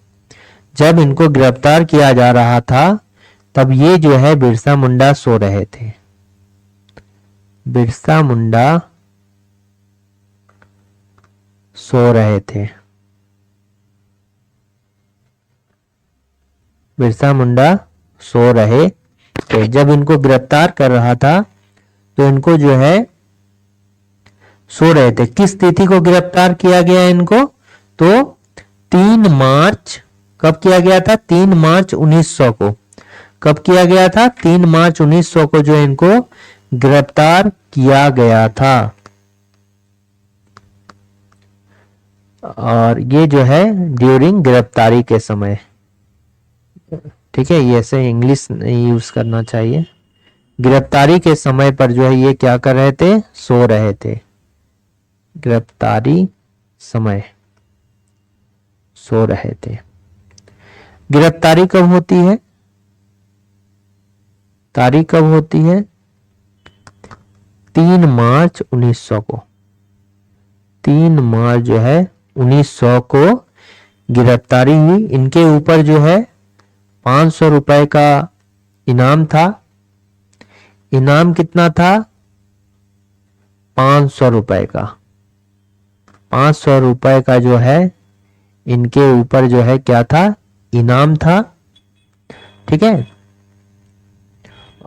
जब इनको गिरफ्तार किया जा रहा था तब ये जो है बिरसा मुंडा सो रहे थे। बिरसा मुंडा सो रहे थे। बिरसा मुंडा सो रहे थे जब इनको गिरफ्तार कर रहा था, तो इनको जो है सो रहे थे। किस तिथि को गिरफ्तार किया गया इनको? तो 3 मार्च। कब किया गया था? 3 मार्च 1900 को। कब किया गया था? 3 मार्च 1900 को जो इनको गिरफ्तार किया गया था। और ये जो है ड्यूरिंग गिरफ्तारी के समय। ठीक है, ये ऐसे इंग्लिश नहीं यूज करना चाहिए। गिरफ्तारी के समय पर जो है ये क्या कर रहे थे? सो रहे थे। गिरफ्तारी समय सो रहे थे। गिरफ्तारी कब होती है? तारीख कब होती है? 3 मार्च 1900 को। 3 मार्च जो है 1900 को गिरफ्तारी हुई। इनके ऊपर जो है 500 रुपए का इनाम था। इनाम कितना था? 500 रुपए का। 500 रुपए का जो है इनके ऊपर जो है क्या था? इनाम था। ठीक है,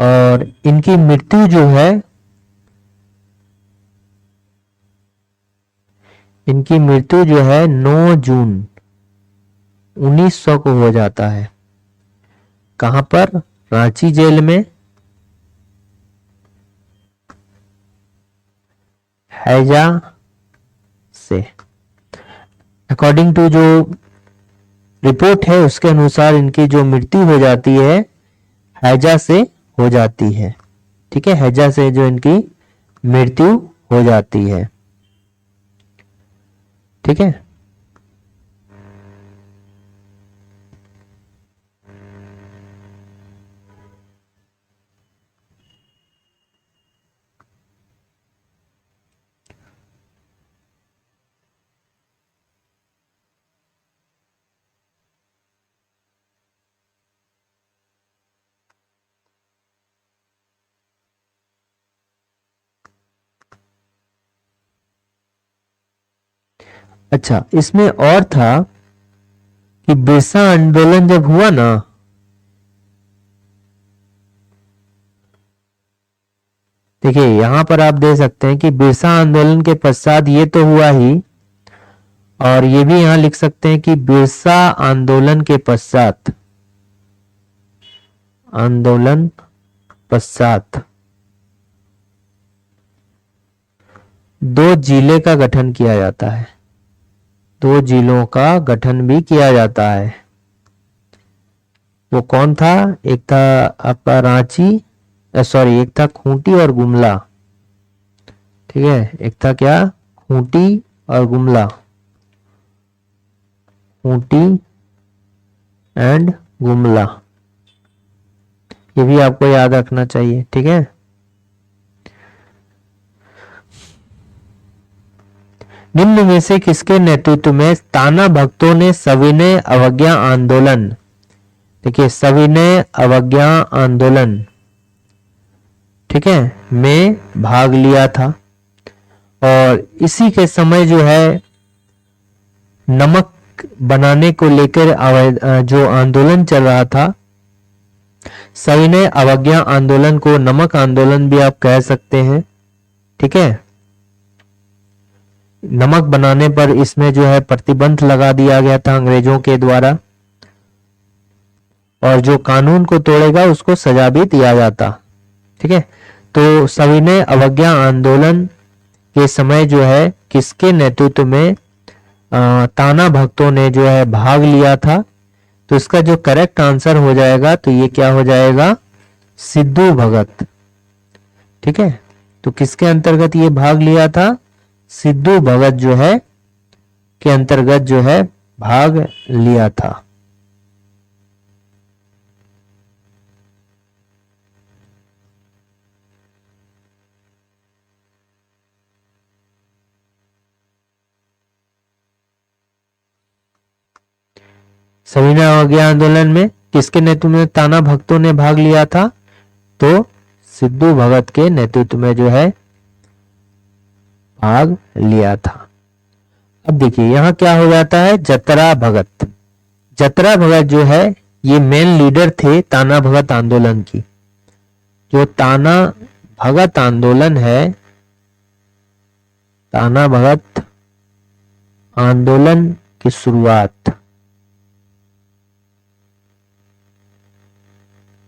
और इनकी मृत्यु जो है, इनकी मृत्यु जो है 9 जून 1900 को हो जाता है। कहां पर? रांची जेल में हैजा से। अकॉर्डिंग टू जो रिपोर्ट है उसके अनुसार इनकी जो मृत्यु हो जाती है हैजा से हो जाती है। ठीक है, हैजा से जो इनकी मृत्यु हो जाती है। ठीक है, अच्छा, इसमें और था कि बिरसा आंदोलन जब हुआ ना, देखिए यहां पर आप देख सकते हैं कि बिरसा आंदोलन के पश्चात ये तो हुआ ही, और ये भी यहां लिख सकते हैं कि बिरसा आंदोलन के पश्चात, आंदोलन पश्चात दो जिले का गठन किया जाता है, दो जिलों का गठन भी किया जाता है। वो कौन था? एक था आपका रांची, सॉरी, एक था खूंटी और गुमला। ठीक है, एक था क्या? खूंटी और गुमला, खूंटी एंड गुमला। ये भी आपको याद रखना चाहिए। ठीक है, निम्न में से किसके नेतृत्व में ताना भक्तों ने सविनय अवज्ञा आंदोलन, देखिए सविनय अवज्ञा आंदोलन, ठीक है, में भाग लिया था? और इसी के समय जो है नमक बनाने को लेकर जो आंदोलन चल रहा था, सविनय अवज्ञा आंदोलन को नमक आंदोलन भी आप कह सकते हैं। ठीक है, नमक बनाने पर इसमें जो है प्रतिबंध लगा दिया गया था अंग्रेजों के द्वारा, और जो कानून को तोड़ेगा उसको सजा भी दिया जाता। ठीक है, तो सविनय अवज्ञा आंदोलन के समय जो है किसके नेतृत्व में ताना भक्तों ने जो है भाग लिया था? तो इसका जो करेक्ट आंसर हो जाएगा तो ये क्या हो जाएगा? सिद्धू भगत। ठीक है, तो किसके अंतर्गत ये भाग लिया था? सिद्धू भगत जो है के अंतर्गत जो है भाग लिया था। सविनय अवज्ञा आंदोलन में किसके नेतृत्व में ताना भक्तों ने भाग लिया था? तो सिद्धू भगत के नेतृत्व में जो है भाग लिया था। अब देखिए यहां क्या हो जाता है, जतरा भगत। जतरा भगत जो है ये मेन लीडर थे ताना भगत आंदोलन की। जो ताना भगत आंदोलन है, ताना भगत आंदोलन की शुरुआत,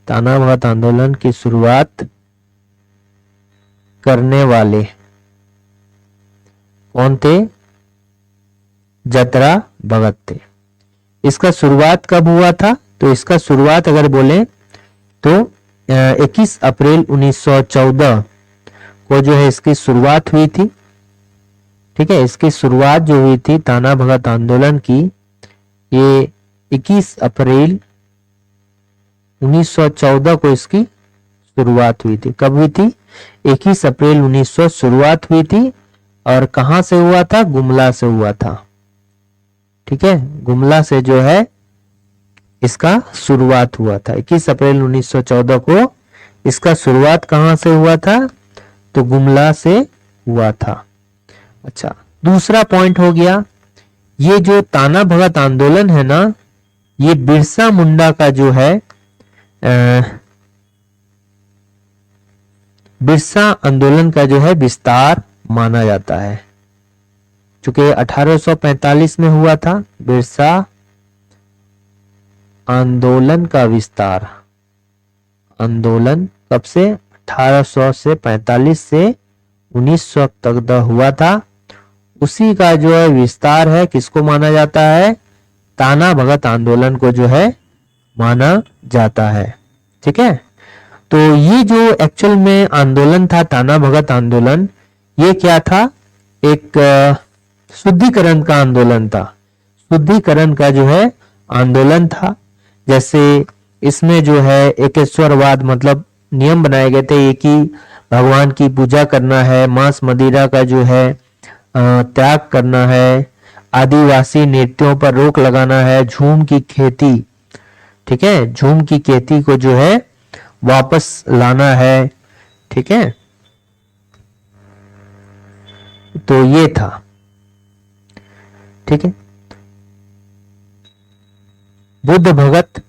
ताना भगत आंदोलन की शुरुआत करने वाले कौन थे? जतरा भगत थे। इसका शुरुआत कब हुआ था? तो इसका शुरुआत अगर बोले तो 21 अप्रैल 1914 को जो है इसकी शुरुआत हुई थी। ठीक है, इसकी शुरुआत जो हुई थी ताना भगत आंदोलन की, ये 21 अप्रैल 1914 को इसकी शुरुआत हुई थी। कब हुई थी? 21 अप्रैल 1900 शुरुआत हुई थी। और कहां से हुआ था? गुमला से हुआ था। ठीक है, गुमला से जो है इसका शुरुआत हुआ था। 21 अप्रैल 1914 को इसका शुरुआत कहां से हुआ था? तो गुमला से हुआ था। अच्छा, दूसरा पॉइंट हो गया, ये जो ताना भगत आंदोलन है ना, ये बिरसा मुंडा का जो है बिरसा आंदोलन का जो है विस्तार माना जाता है। चूंकि 1845 में हुआ था बिरसा आंदोलन का विस्तार। आंदोलन कब से? 1800 से 45 से 1900 तक हुआ था। उसी का जो है विस्तार है, किसको माना जाता है? ताना भगत आंदोलन को जो है माना जाता है। ठीक है, तो ये जो एक्चुअल में आंदोलन था ताना भगत आंदोलन, ये क्या था? एक शुद्धिकरण का आंदोलन था। शुद्धिकरण का जो है आंदोलन था। जैसे इसमें जो है एकेश्वरवाद, मतलब नियम बनाए गए थे, एक ही भगवान की पूजा करना है, मांस मदिरा का जो है त्याग करना है, आदिवासी नृत्यों पर रोक लगाना है, झूम की खेती, ठीक है, झूम की खेती को जो है वापस लाना है। ठीक है, तो ये था। ठीक है। बुद्ध भगत,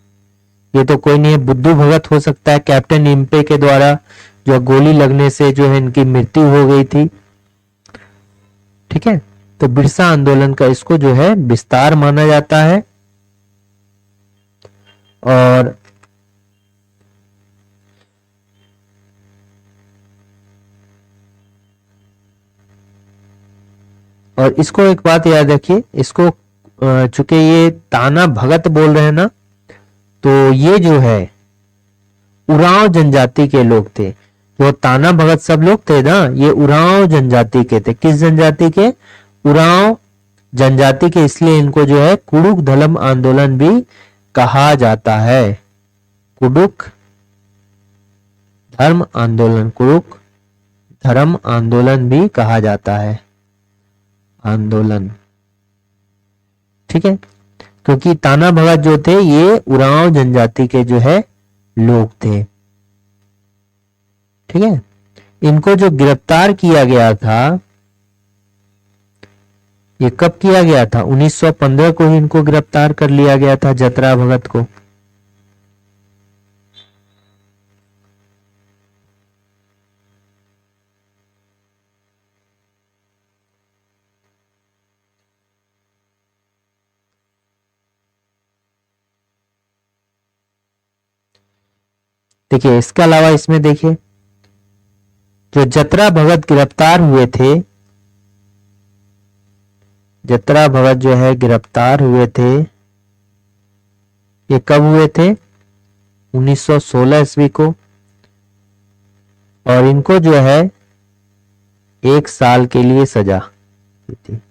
ये तो कोई नहीं है, बुद्धू भगत हो सकता है, कैप्टन इम्पे के द्वारा जो गोली लगने से जो है इनकी मृत्यु हो गई थी। ठीक है, तो बिरसा आंदोलन का इसको जो है विस्तार माना जाता है। और इसको एक बात याद रखिए, इसको चूंकि ये ताना भगत बोल रहे हैं ना, तो ये जो है उरांव जनजाति के लोग थे। जो ताना भगत सब लोग थे ना, ये उरांव जनजाति के थे। किस जनजाति के? उरांव जनजाति के। इसलिए इनको जो है कुडुख धर्म आंदोलन भी कहा जाता है। कुडुख धर्म आंदोलन, कुडुख धर्म आंदोलन भी कहा जाता है, आंदोलन। ठीक है, क्योंकि ताना भगत जो थे ये उरांव जनजाति के जो है लोग थे। ठीक है, इनको जो गिरफ्तार किया गया था, ये कब किया गया था? 1915 को ही इनको गिरफ्तार कर लिया गया था, जतरा भगत को। देखिए, इसके अलावा इसमें देखिए, जो जतरा भगत गिरफ्तार हुए थे, जतरा भगत जो है गिरफ्तार हुए थे, ये कब हुए थे? 1916 ईस्वी को। और इनको जो है 1 साल के लिए सजा हुई थी,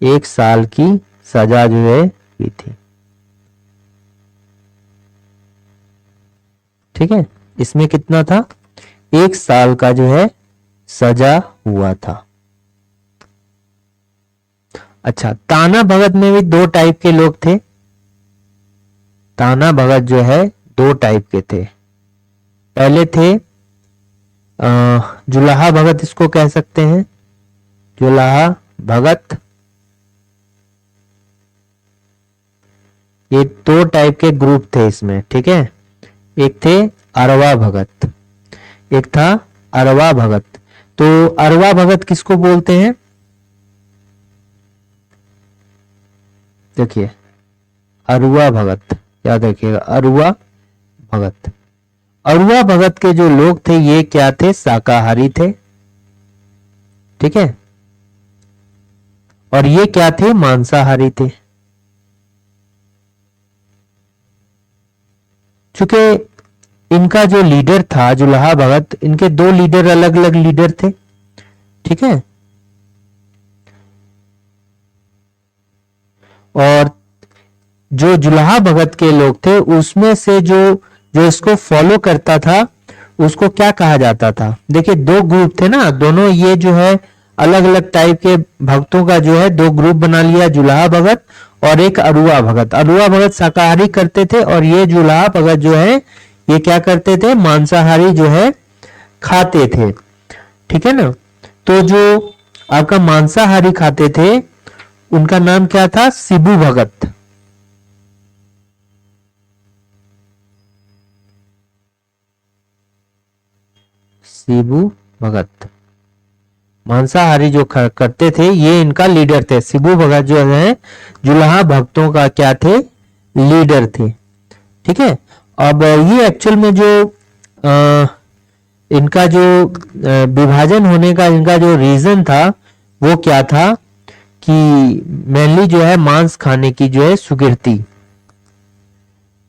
1 साल की सजा जो है हुई थी। ठीक है, इसमें कितना था? 1 साल का जो है सजा हुआ था। अच्छा, ताना भगत में भी 2 टाइप के लोग थे। ताना भगत जो है 2 टाइप के थे। पहले थे जुलाहा भगत, इसको कह सकते हैं, जुलाहा भगत। ये 2 टाइप के ग्रुप थे इसमें। ठीक है, एक थे अरवा भगत, एक था अरवा भगत। तो अरवा भगत किसको बोलते हैं? देखिए, अरुआ भगत, याद रखिएगा, अरुआ भगत। अरुआ भगत के जो लोग थे ये क्या थे? शाकाहारी थे। ठीक है, और ये क्या थे? मांसाहारी थे। चूंकि इनका जो लीडर था जुलाहा भगत, इनके 2 लीडर, अलग अलग लीडर थे। ठीक है, और जो जुलाहा भगत के लोग थे उसमें से जो इसको फॉलो करता था उसको क्या कहा जाता था? देखिए, 2 ग्रुप थे ना, दोनों ये जो है अलग अलग टाइप के भक्तों का जो है 2 ग्रुप बना लिया, जुलाहा भगत और एक अरुआ भगत। अरुआ भगत शाकाहारी करते थे और ये जुलाहा भगत जो है ये क्या करते थे? मांसाहारी जो है खाते थे। ठीक है ना, तो जो आपका मांसाहारी खाते थे उनका नाम क्या था? शिबू भगत। शिबू भगत मांसाहारी जो करते थे, ये इनका लीडर थे। शिबू भगत जो है जुलाहा भक्तों का क्या थे? लीडर थे। ठीक है, अब ये एक्चुअल में जो इनका जो विभाजन होने का इनका जो रीजन था वो क्या था कि मेनली जो है मांस खाने की जो है सुगीर्ती।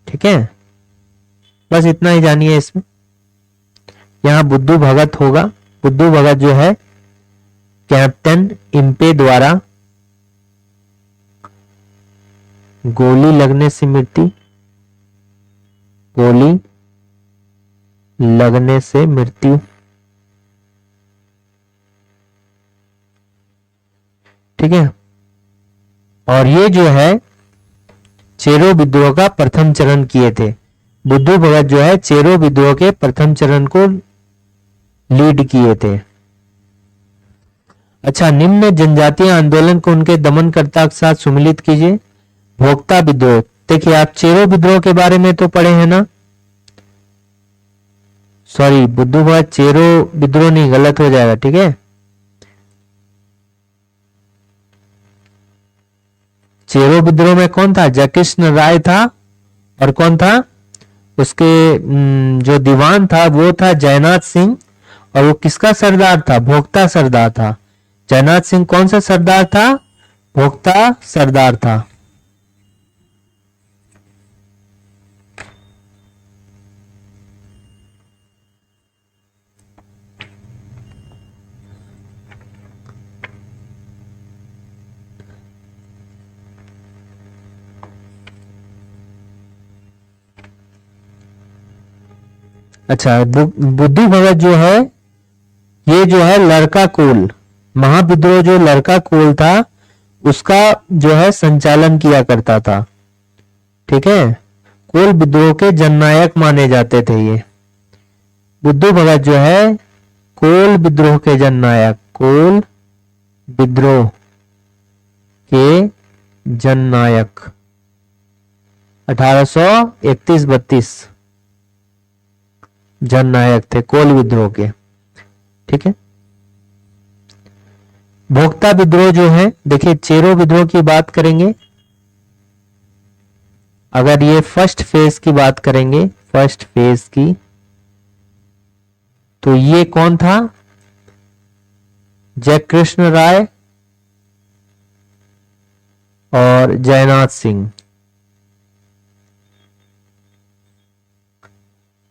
ठीक है, बस इतना ही जानिए इसमें। यहां बुद्धू भगत होगा। बुद्धू भगत जो है कैप्टन इम्पे द्वारा गोली लगने से मृत्यु, गोली लगने से मृत्यु। ठीक है, और ये जो है चेरो विद्रोह का प्रथम चरण किए थे। बुद्धू भगत जो है चेरो विद्रोह के प्रथम चरण को लीड किए थे। अच्छा, निम्न जनजातीय आंदोलन को उनके दमनकर्ता के साथ सुमिलित कीजिए। भोक्ता विद्रोह, देखिए आप चेरो विद्रोह के बारे में तो पढ़े हैं ना, सॉरी बुद्धू भाई, चेरो विद्रोह नहीं, गलत हो जाएगा, ठीक है। चेरो विद्रोह में कौन था? जयकृष्ण राय था, और कौन था उसके जो दीवान था वो था जयनाथ सिंह, और वो किसका सरदार था? भोक्ता सरदार था। जयनाथ सिंह कौन सा सरदार था? भोक्ता सरदार था। अच्छा, बुद्धू भगत जो है, ये जो है लड़का कोल, महाविद्रोह जो लड़का कोल था उसका जो है संचालन किया करता था, ठीक है। कोल विद्रोह के जननायक माने जाते थे ये। बुद्धू भगत जो है कोल विद्रोह के जननायक, कोल विद्रोह के जननायक 1831-32 जननायक थे कोल विद्रोह के, ठीक है। भोक्ता विद्रोह जो है, देखिए चेरो विद्रोह की बात करेंगे, अगर ये फर्स्ट फेज की बात करेंगे, फर्स्ट फेज की, तो ये कौन था? जयकृष्ण राय और जयनाथ सिंह।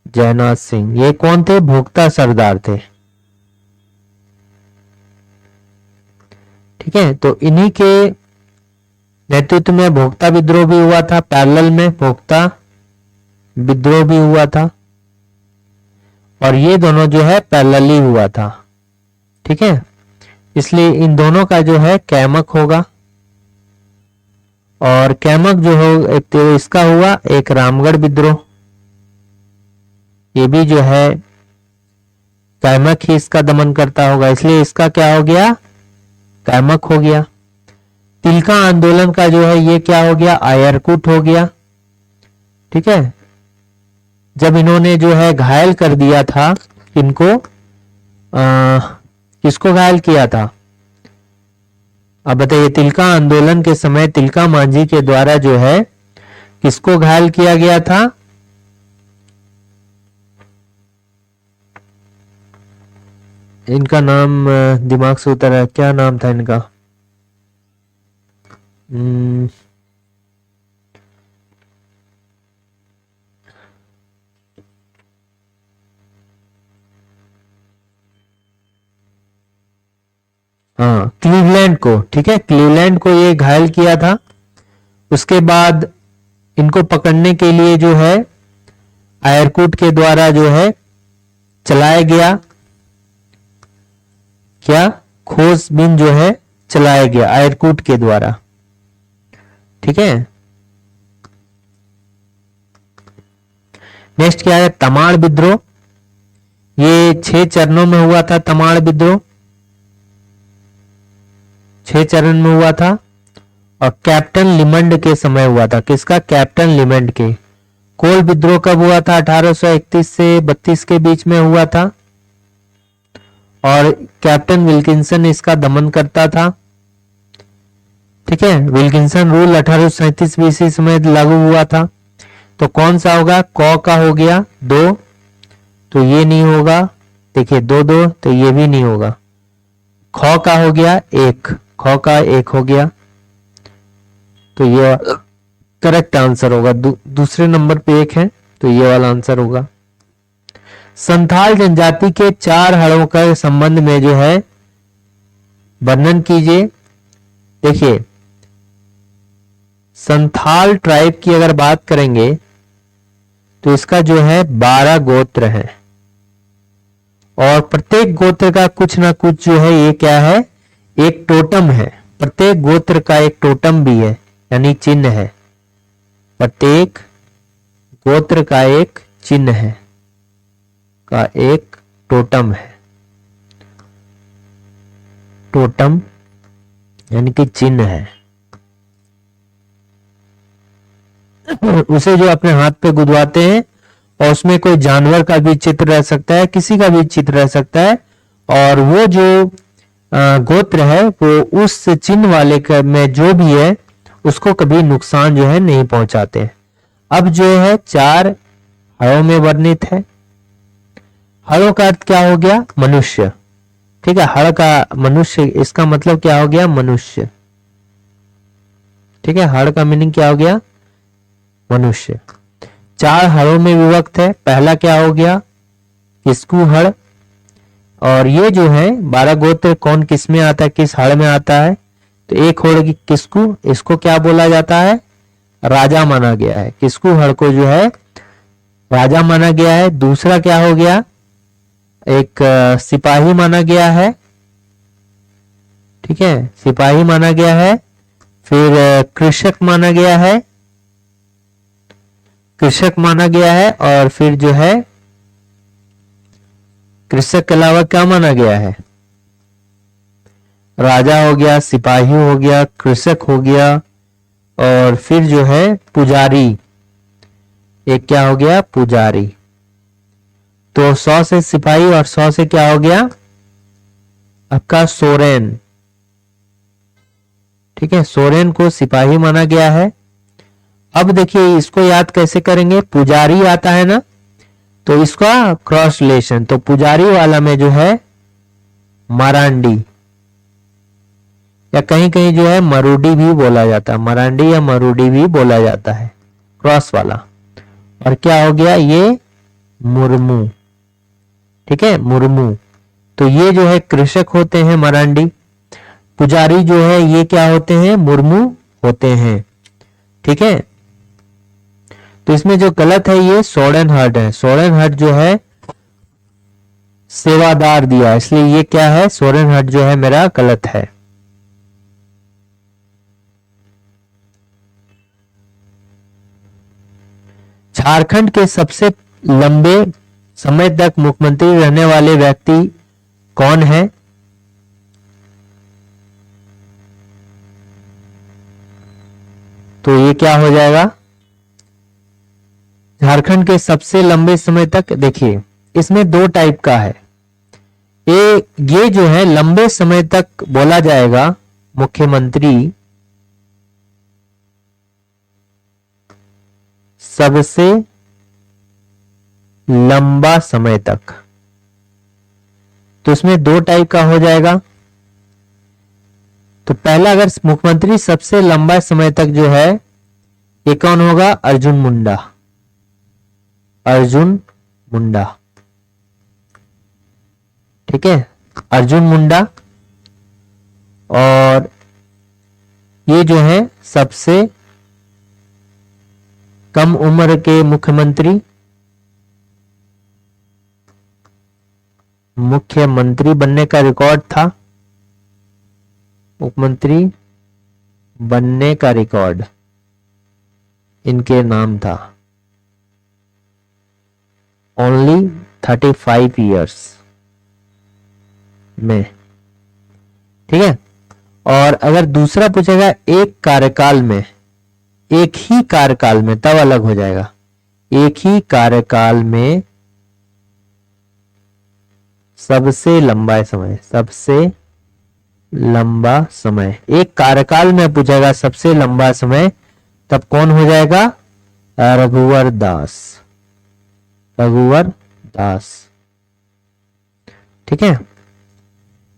जयनाथ सिंह ये कौन थे? भोक्ता सरदार थे, ठीक है। तो इन्हीं के नेतृत्व में भोक्ता विद्रोह भी हुआ था, पैरेलल में भोक्ता विद्रोह भी हुआ था, और ये दोनों जो है पैरेलली हुआ था, ठीक है। इसलिए इन दोनों का जो है कैमक होगा, और कैमक जो हो एक तो इसका हुआ एक रामगढ़ विद्रोह, ये भी जो है कैमक ही इसका दमन करता होगा, इसलिए इसका क्या हो गया? कैमक हो गया। तिलका आंदोलन का जो है ये क्या हो गया? आयरकुट हो गया, ठीक है। जब इन्होंने जो है घायल कर दिया था इनको, किसको घायल किया था? अब बताइए, तिलका आंदोलन के समय तिलका मांझी के द्वारा जो है किसको घायल किया गया था? इनका नाम दिमाग से उतर है, क्या नाम था इनका? हाँ, क्लीवलैंड को, ठीक है, क्लीवलैंड को ये घायल किया था। उसके बाद इनको पकड़ने के लिए जो है आयरकुट के द्वारा जो है चलाया गया, क्या? खोजबीन जो है चलाया गया आयरकुट के द्वारा, ठीक है। नेक्स्ट क्या है? तमाड़ विद्रोह, ये 6 चरणों में हुआ था। तमाड़ विद्रोह 6 चरण में हुआ था, और कैप्टन लिमंड के समय हुआ था। किसका? कैप्टन लिमंड के। कोल विद्रोह कब हुआ था? 1831 से 32 के बीच में हुआ था, और कैप्टन विल्किंसन इसका दमन करता था, ठीक है। विल्किंसन रूल 1837 ईस्वी में लागू हुआ था। तो कौन सा होगा? कौ का हो गया 2, तो ये नहीं होगा, देखिए 2-2, तो ये भी नहीं होगा। खौ का हो गया 1, खौ का 1 हो गया, तो ये करेक्ट आंसर होगा। दूसरे नंबर पे 1 है, तो ये वाला आंसर होगा। संथाल जनजाति के 4 हड़ों के संबंध में जो है वर्णन कीजिए। देखिए, संथाल ट्राइब की अगर बात करेंगे तो इसका जो है 12 गोत्र हैं, और प्रत्येक गोत्र का कुछ ना कुछ जो है ये क्या है? एक टोटम है। प्रत्येक गोत्र का एक टोटम भी है, यानी चिन्ह है। प्रत्येक गोत्र का एक चिन्ह है, का एक टोटम है। टोटम यानी कि चिन्ह है, उसे जो अपने हाथ पे गुदवाते हैं और उसमें कोई जानवर का भी चित्र रह सकता है, किसी का भी चित्र रह सकता है, और वो जो गोत्र है वो उस चिन्ह वाले में जो भी है उसको कभी नुकसान जो है नहीं पहुंचाते। अब जो है 4 हड़ों में वर्णित है। हड़ों का अर्थ क्या हो गया? मनुष्य। ठीक है, हड़ का मनुष्य, इसका मतलब क्या हो गया? मनुष्य। ठीक है, हड़ का मीनिंग क्या हो गया? मनुष्य। 4 हड़ों में विभक्त है। पहला क्या हो गया? किस्कू हड़। और ये जो है 12 गोत्र कौन किस में आता है, किस हड़ में आता है? तो एक हड़ की किस्कू, इसको क्या बोला जाता है? राजा माना गया है। किस्कू हड़ को जो है राजा माना गया है। दूसरा क्या हो गया? एक सिपाही माना गया है। ठीक है, सिपाही माना गया है। फिर कृषक माना गया है, कृषक माना गया है। और फिर जो है कृषक के अलावा क्या माना गया है? राजा हो गया, सिपाही हो गया, कृषक हो गया, और फिर जो है पुजारी। एक क्या हो गया? पुजारी। तो 100 से सिपाही और 100 से क्या हो गया? आपका सोरेन। ठीक है, सोरेन को सिपाही माना गया है। अब देखिए इसको याद कैसे करेंगे? पुजारी आता है ना, तो इसका क्रॉस रिलेशन, तो पुजारी वाला में जो है मरांडी, या कहीं कहीं जो है मरूडी भी बोला जाता है, मरांडी या मरूडी भी बोला जाता है, क्रॉस वाला। और क्या हो गया? ये मुर्मू। ठीक है, मुर्मू। तो ये जो है कृषक होते हैं मरांडी, पुजारी जो है ये क्या होते हैं? मुर्मू होते हैं। ठीक है, तो इसमें जो गलत है ये सोरेन हर्ट है। सोरेन हर्ट जो है सेवादार दिया, इसलिए ये क्या है? सोरेन हर्ट जो है मेरा गलत है। झारखंड के सबसे लंबे समय तक मुख्यमंत्री रहने वाले व्यक्ति कौन है? तो ये क्या हो जाएगा? झारखंड के सबसे लंबे समय तक, देखिए इसमें 2 टाइप का है। ये जो है लंबे समय तक बोला जाएगा मुख्यमंत्री सबसे लंबा समय तक, तो इसमें 2 टाइप का हो जाएगा। तो पहला, अगर मुख्यमंत्री सबसे लंबा समय तक जो है, ये कौन होगा? अर्जुन मुंडा। अर्जुन मुंडा। ठीक है, अर्जुन मुंडा। और ये जो है सबसे कम उम्र के मुख्यमंत्री बनने का रिकॉर्ड था, मुख्यमंत्री बनने का रिकॉर्ड इनके नाम था, ओनली 35 इयर्स में। ठीक है, और अगर दूसरा पूछेगा एक कार्यकाल में, एक ही कार्यकाल में, तब अलग हो जाएगा। एक ही कार्यकाल में सबसे लंबा समय, सबसे लंबा समय, एक कार्यकाल में पूछेगा सबसे लंबा समय, तब कौन हो जाएगा? रघुवर दास। रघुवर दास। ठीक है,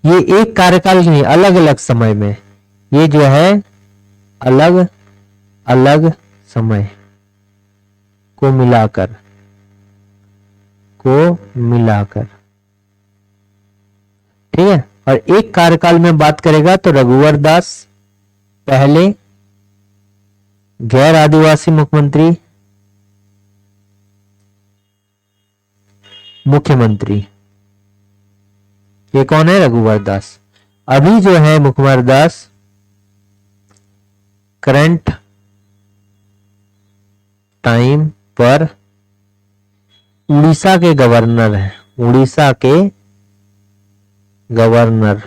ये एक कार्यकाल नहीं, अलग अलग समय में, ये जो है अलग अलग समय को मिलाकर। ठीक है, और एक कार्यकाल में बात करेगा तो रघुवर दास पहले गैर आदिवासी मुख्यमंत्री, ये कौन है? रघुवर दास। अभी जो है मुखबिर दास करंट टाइम पर उड़ीसा के गवर्नर हैं, उड़ीसा के गवर्नर।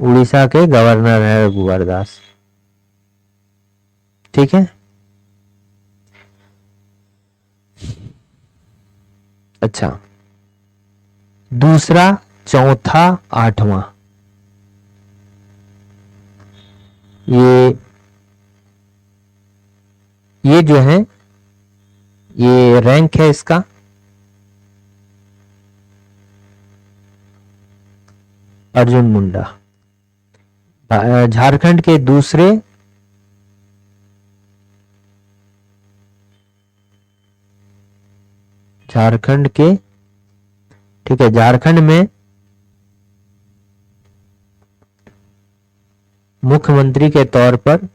उड़ीसा के गवर्नर है रघुवर दास। ठीक है। अच्छा, दूसरा, चौथा, आठवां, ये जो है ये रैंक है इसका। अर्जुन मुंडा झारखंड के दूसरे, झारखंड के, ठीक है, झारखंड में मुख्यमंत्री के तौर पर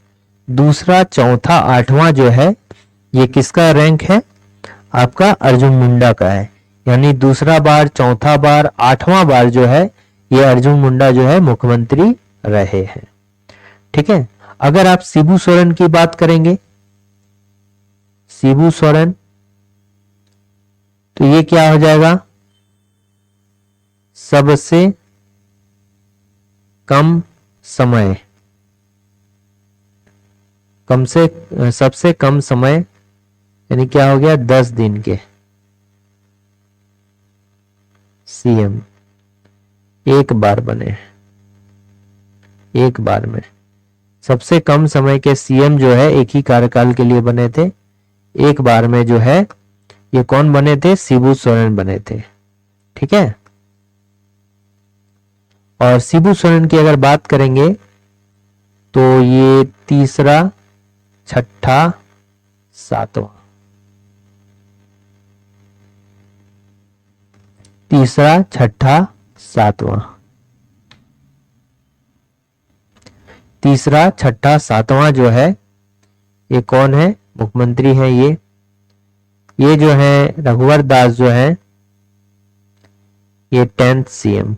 दूसरा, चौथा, आठवां जो है ये किसका रैंक है? आपका अर्जुन मुंडा का है। यानी दूसरा बार, चौथा बार, आठवां बार जो है ये अर्जुन मुंडा जो है मुख्यमंत्री रहे हैं। ठीक है। अगर आप शिबू सोरेन की बात करेंगे, शिबू सोरेन, तो ये क्या हो जाएगा? सबसे कम समय, सबसे कम समय, यानी क्या हो गया? 10 दिन के सीएम एक बार बने, एक बार में सबसे कम समय के सीएम जो है एक ही कार्यकाल के लिए बने थे। एक बार में जो है ये कौन बने थे? शिबू सोरेन बने थे। ठीक है। और शिबू सोरेन की अगर बात करेंगे तो ये तीसरा, छठा, सातवां, तीसरा, छठा, सातवां, तीसरा, छठा, सातवां जो है ये कौन है? मुख्यमंत्री है ये जो है रघुवर दास जो है ये 10th सीएम,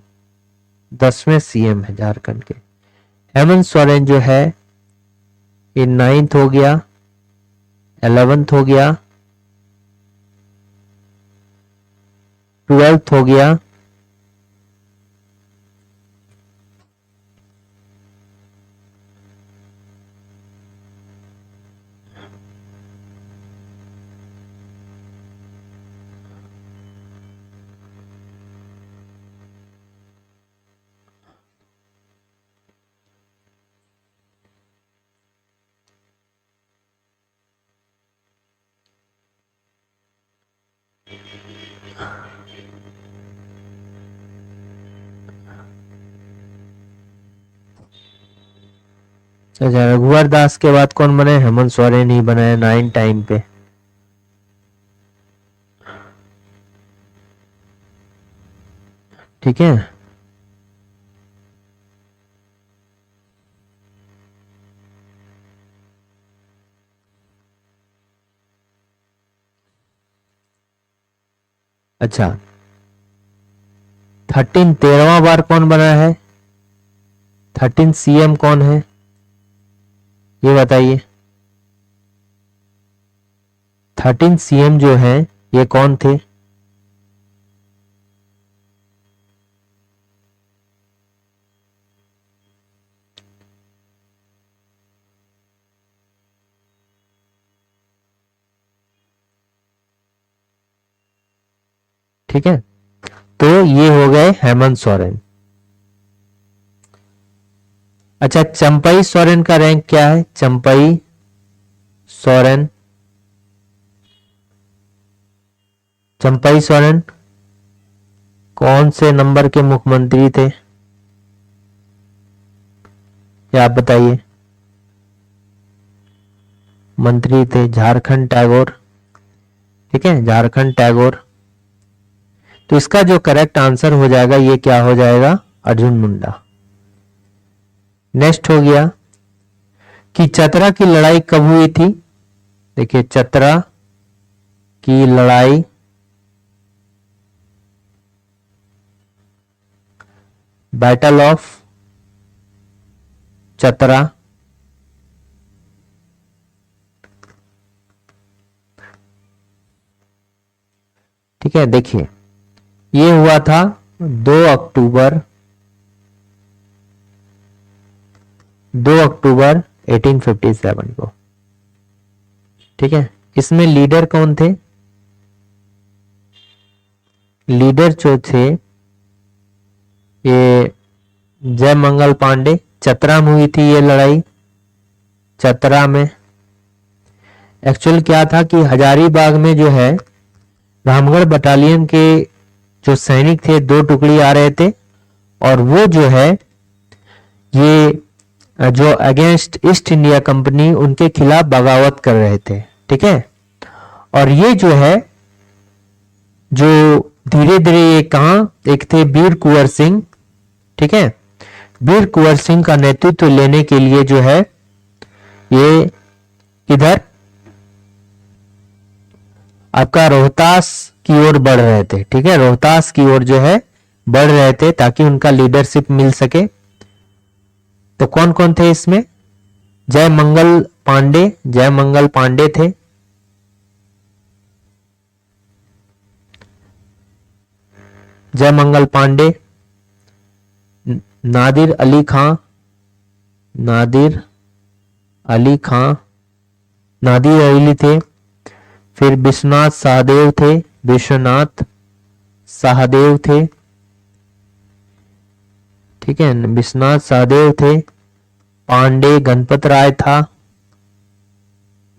10वें सीएम है झारखंड के। हेमंत सोरेन जो है ये 9th हो गया, 11th हो गया, 12th हो गया, अच्छा, रघुवर दास के बाद कौन बने? हेमंत सोरेन ही बने 9 टाइम पे। ठीक है। अच्छा, 13वां बार कौन बना है? 13 सीएम कौन है ये बताइए। 13 सीएम जो है ये कौन थे? ठीक है। तो ये हो गए हेमंत सोरेन। अच्छा, चंपई सोरेन का रैंक क्या है? चंपई सोरेन, चंपई सोरेन कौन से नंबर के मुख्यमंत्री थे ये आप बताइए। मंत्री थे झारखंड टैगोर। ठीक है, झारखंड टैगोर। तो इसका जो करेक्ट आंसर हो जाएगा ये क्या हो जाएगा? अर्जुन मुंडा। नेक्स्ट हो गया कि चतरा की लड़ाई कब हुई थी? देखिए, चतरा की लड़ाई बैटल ऑफ चतरा ठीक है, देखिए ये हुआ था 2 अक्टूबर 2 अक्टूबर 1857 को। ठीक है, इसमें लीडर कौन थे? लीडर जो थे ये जयमंगल पांडे। चतरा में हुई थी ये लड़ाई। चतरा में एक्चुअल क्या था कि हजारीबाग में जो है रामगढ़ बटालियन के जो सैनिक थे, 2 टुकड़ी आ रहे थे और वो जो है ये जो अगेंस्ट ईस्ट इंडिया कंपनी उनके खिलाफ बगावत कर रहे थे। ठीक है, और ये जो है जो धीरे धीरे ये कहा, एक थे वीर कुंवर सिंह। ठीक है, वीर कुंवर सिंह का नेतृत्व लेने के लिए जो है ये इधर आपका रोहतास की ओर बढ़ रहे थे। ठीक है, रोहतास की ओर जो है बढ़ रहे थे ताकि उनका लीडरशिप मिल सके। तो कौन कौन थे इसमें? जयमंगल पांडे, जयमंगल पांडे थे। जयमंगल पांडे, नादिर अली खां, नादिर अली खां, नादिर अली थे। फिर विश्वनाथ सहदेव थे, विश्वनाथ सहदेव थे। ठीक है, विश्वनाथ सहदेव थे। पांडे गणपत राय था,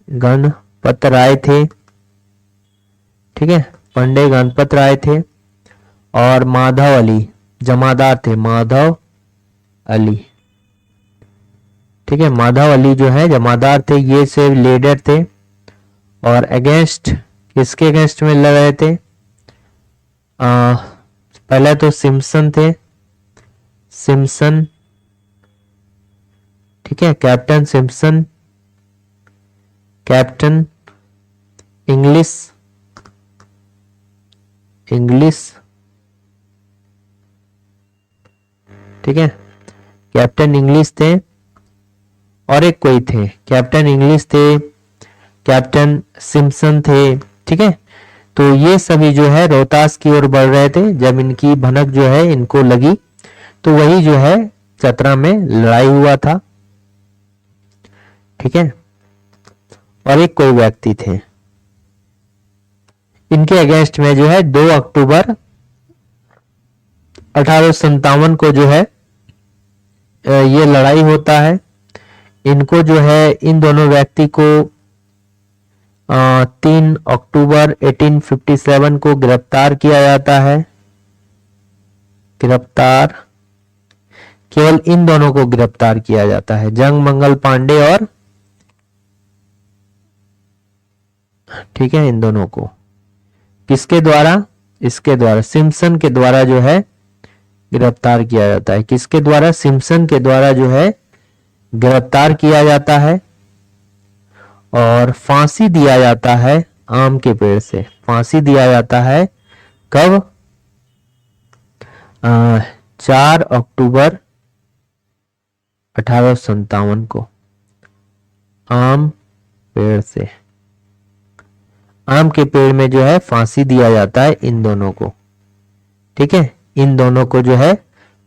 गणपत राय थे। ठीक है, पांडे गणपत राय थे। और माधव अली जमादार थे, माधव अली। ठीक है, माधव अली जो है जमादार थे, ये से लीडर थे। और अगेंस्ट, किसके अगेंस्ट में लड़ रहे थे? पहले तो सिम्पसन थे, सिम्पसन। ठीक है, captain Simpson, captain English, English. ठीक है, कैप्टन इंग्लिश थे। और एक कोई थे, कैप्टन इंग्लिश थे, कैप्टन सिम्पसन थे। ठीक है, तो ये सभी जो है रोहतास की ओर बढ़ रहे थे। जब इनकी भनक जो है इनको लगी तो वही जो है चतरा में लड़ाई हुआ था। ठीक है, और एक कोई व्यक्ति थे इनके अगेंस्ट में जो है 2 अक्टूबर 1857 को जो है ये लड़ाई होता है। इनको जो है इन दोनों व्यक्ति को 3 अक्टूबर 1857 को गिरफ्तार किया जाता है। गिरफ्तार, केवल इन दोनों को गिरफ्तार किया जाता है, जयमंगल पांडे और, ठीक है, इन दोनों को किसके द्वारा? इसके द्वारा, सिम्पसन के द्वारा जो है गिरफ्तार किया जाता है। किसके द्वारा? सिम्पसन के द्वारा जो है गिरफ्तार किया जाता है और फांसी दिया जाता है आम के पेड़ से। फांसी दिया जाता है कब? 4 अक्टूबर 1857 को आम पेड़ से, आम के पेड़ में जो है फांसी दिया जाता है इन दोनों को। ठीक है, इन दोनों को जो है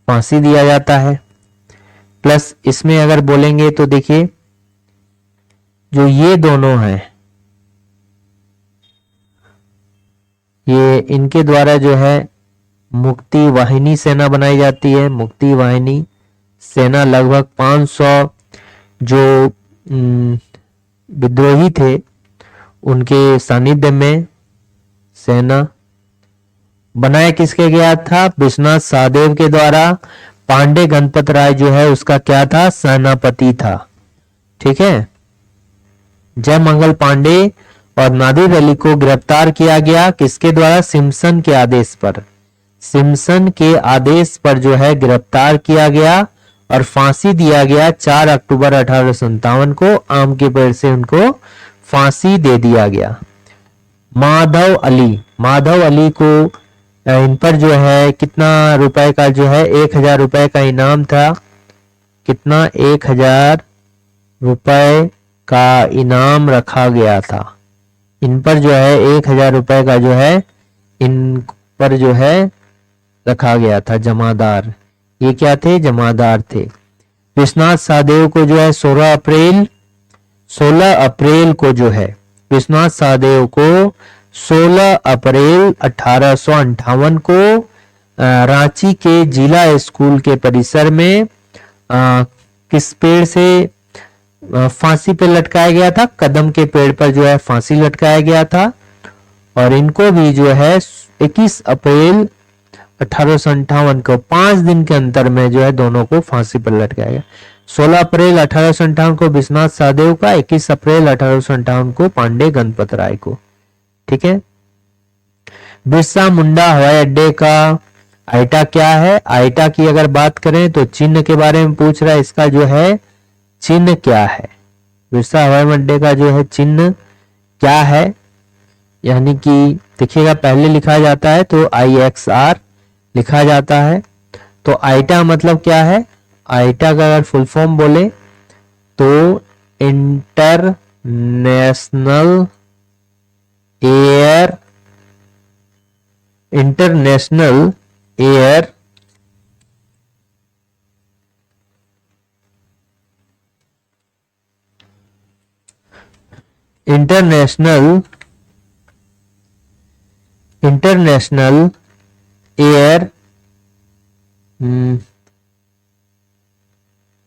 फांसी दिया जाता है। प्लस इसमें अगर बोलेंगे तो देखिए जो ये दोनों हैं, ये इनके द्वारा जो है मुक्ति वाहिनी सेना बनाई जाती है। मुक्ति वाहिनी सेना लगभग 500 जो विद्रोही थे उनके सानिध्य में सेना बनाया किसके गया था? विश्वनाथ सहदेव के द्वारा। पांडे गणपत राय जो है उसका क्या था? सेनापति था। ठीक है, जयमंगल पांडे और नादिर अली को गिरफ्तार किया गया किसके द्वारा? सिम्पसन के आदेश पर। सिम्पसन के आदेश पर जो है गिरफ्तार किया गया और फांसी दिया गया 4 अक्टूबर 1857 को। आम के पेड़ से उनको फांसी दे दिया गया। माधव अली, माधव अली को इन पर जो है कितना रुपए का जो है 1000 रुपए का इनाम था। कितना? 1000 रुपए का इनाम रखा गया था। इन पर जो है 1000 रुपए का जो है इन पर जो है रखा गया था। जमादार, ये क्या थे? जमादार थे। विश्वनाथ सहदेव को जो है 16 अप्रैल को जो है विश्वनाथ सहदेव को 16 अप्रैल 1858 को रांची के जिला स्कूल के परिसर में किस पेड़ से फांसी पे लटकाया गया था? कदम के पेड़ पर जो है फांसी लटकाया गया था। और इनको भी जो है 21 अप्रैल 1858 को 5 दिन के अंतर में जो है दोनों को फांसी पर लटकाया गया। 16 अप्रैल 1858 को विश्वनाथ सहदेव का, 21 अप्रैल 1858 को पांडे गणपत राय को। ठीक है। बिरसा मुंडा हवाई अड्डे का आइटा क्या है? आइटा की अगर बात करें तो चिन्ह के बारे में पूछ रहा है, इसका जो है चिन्ह क्या है? बिरसा हवाई अड्डे का जो है चिन्ह क्या है? यानी कि देखिएगा पहले लिखा जाता है तो IXR लिखा जाता है। तो आइटा मतलब क्या है? आइटा का अगर फुल फॉर्म बोले तो international air international air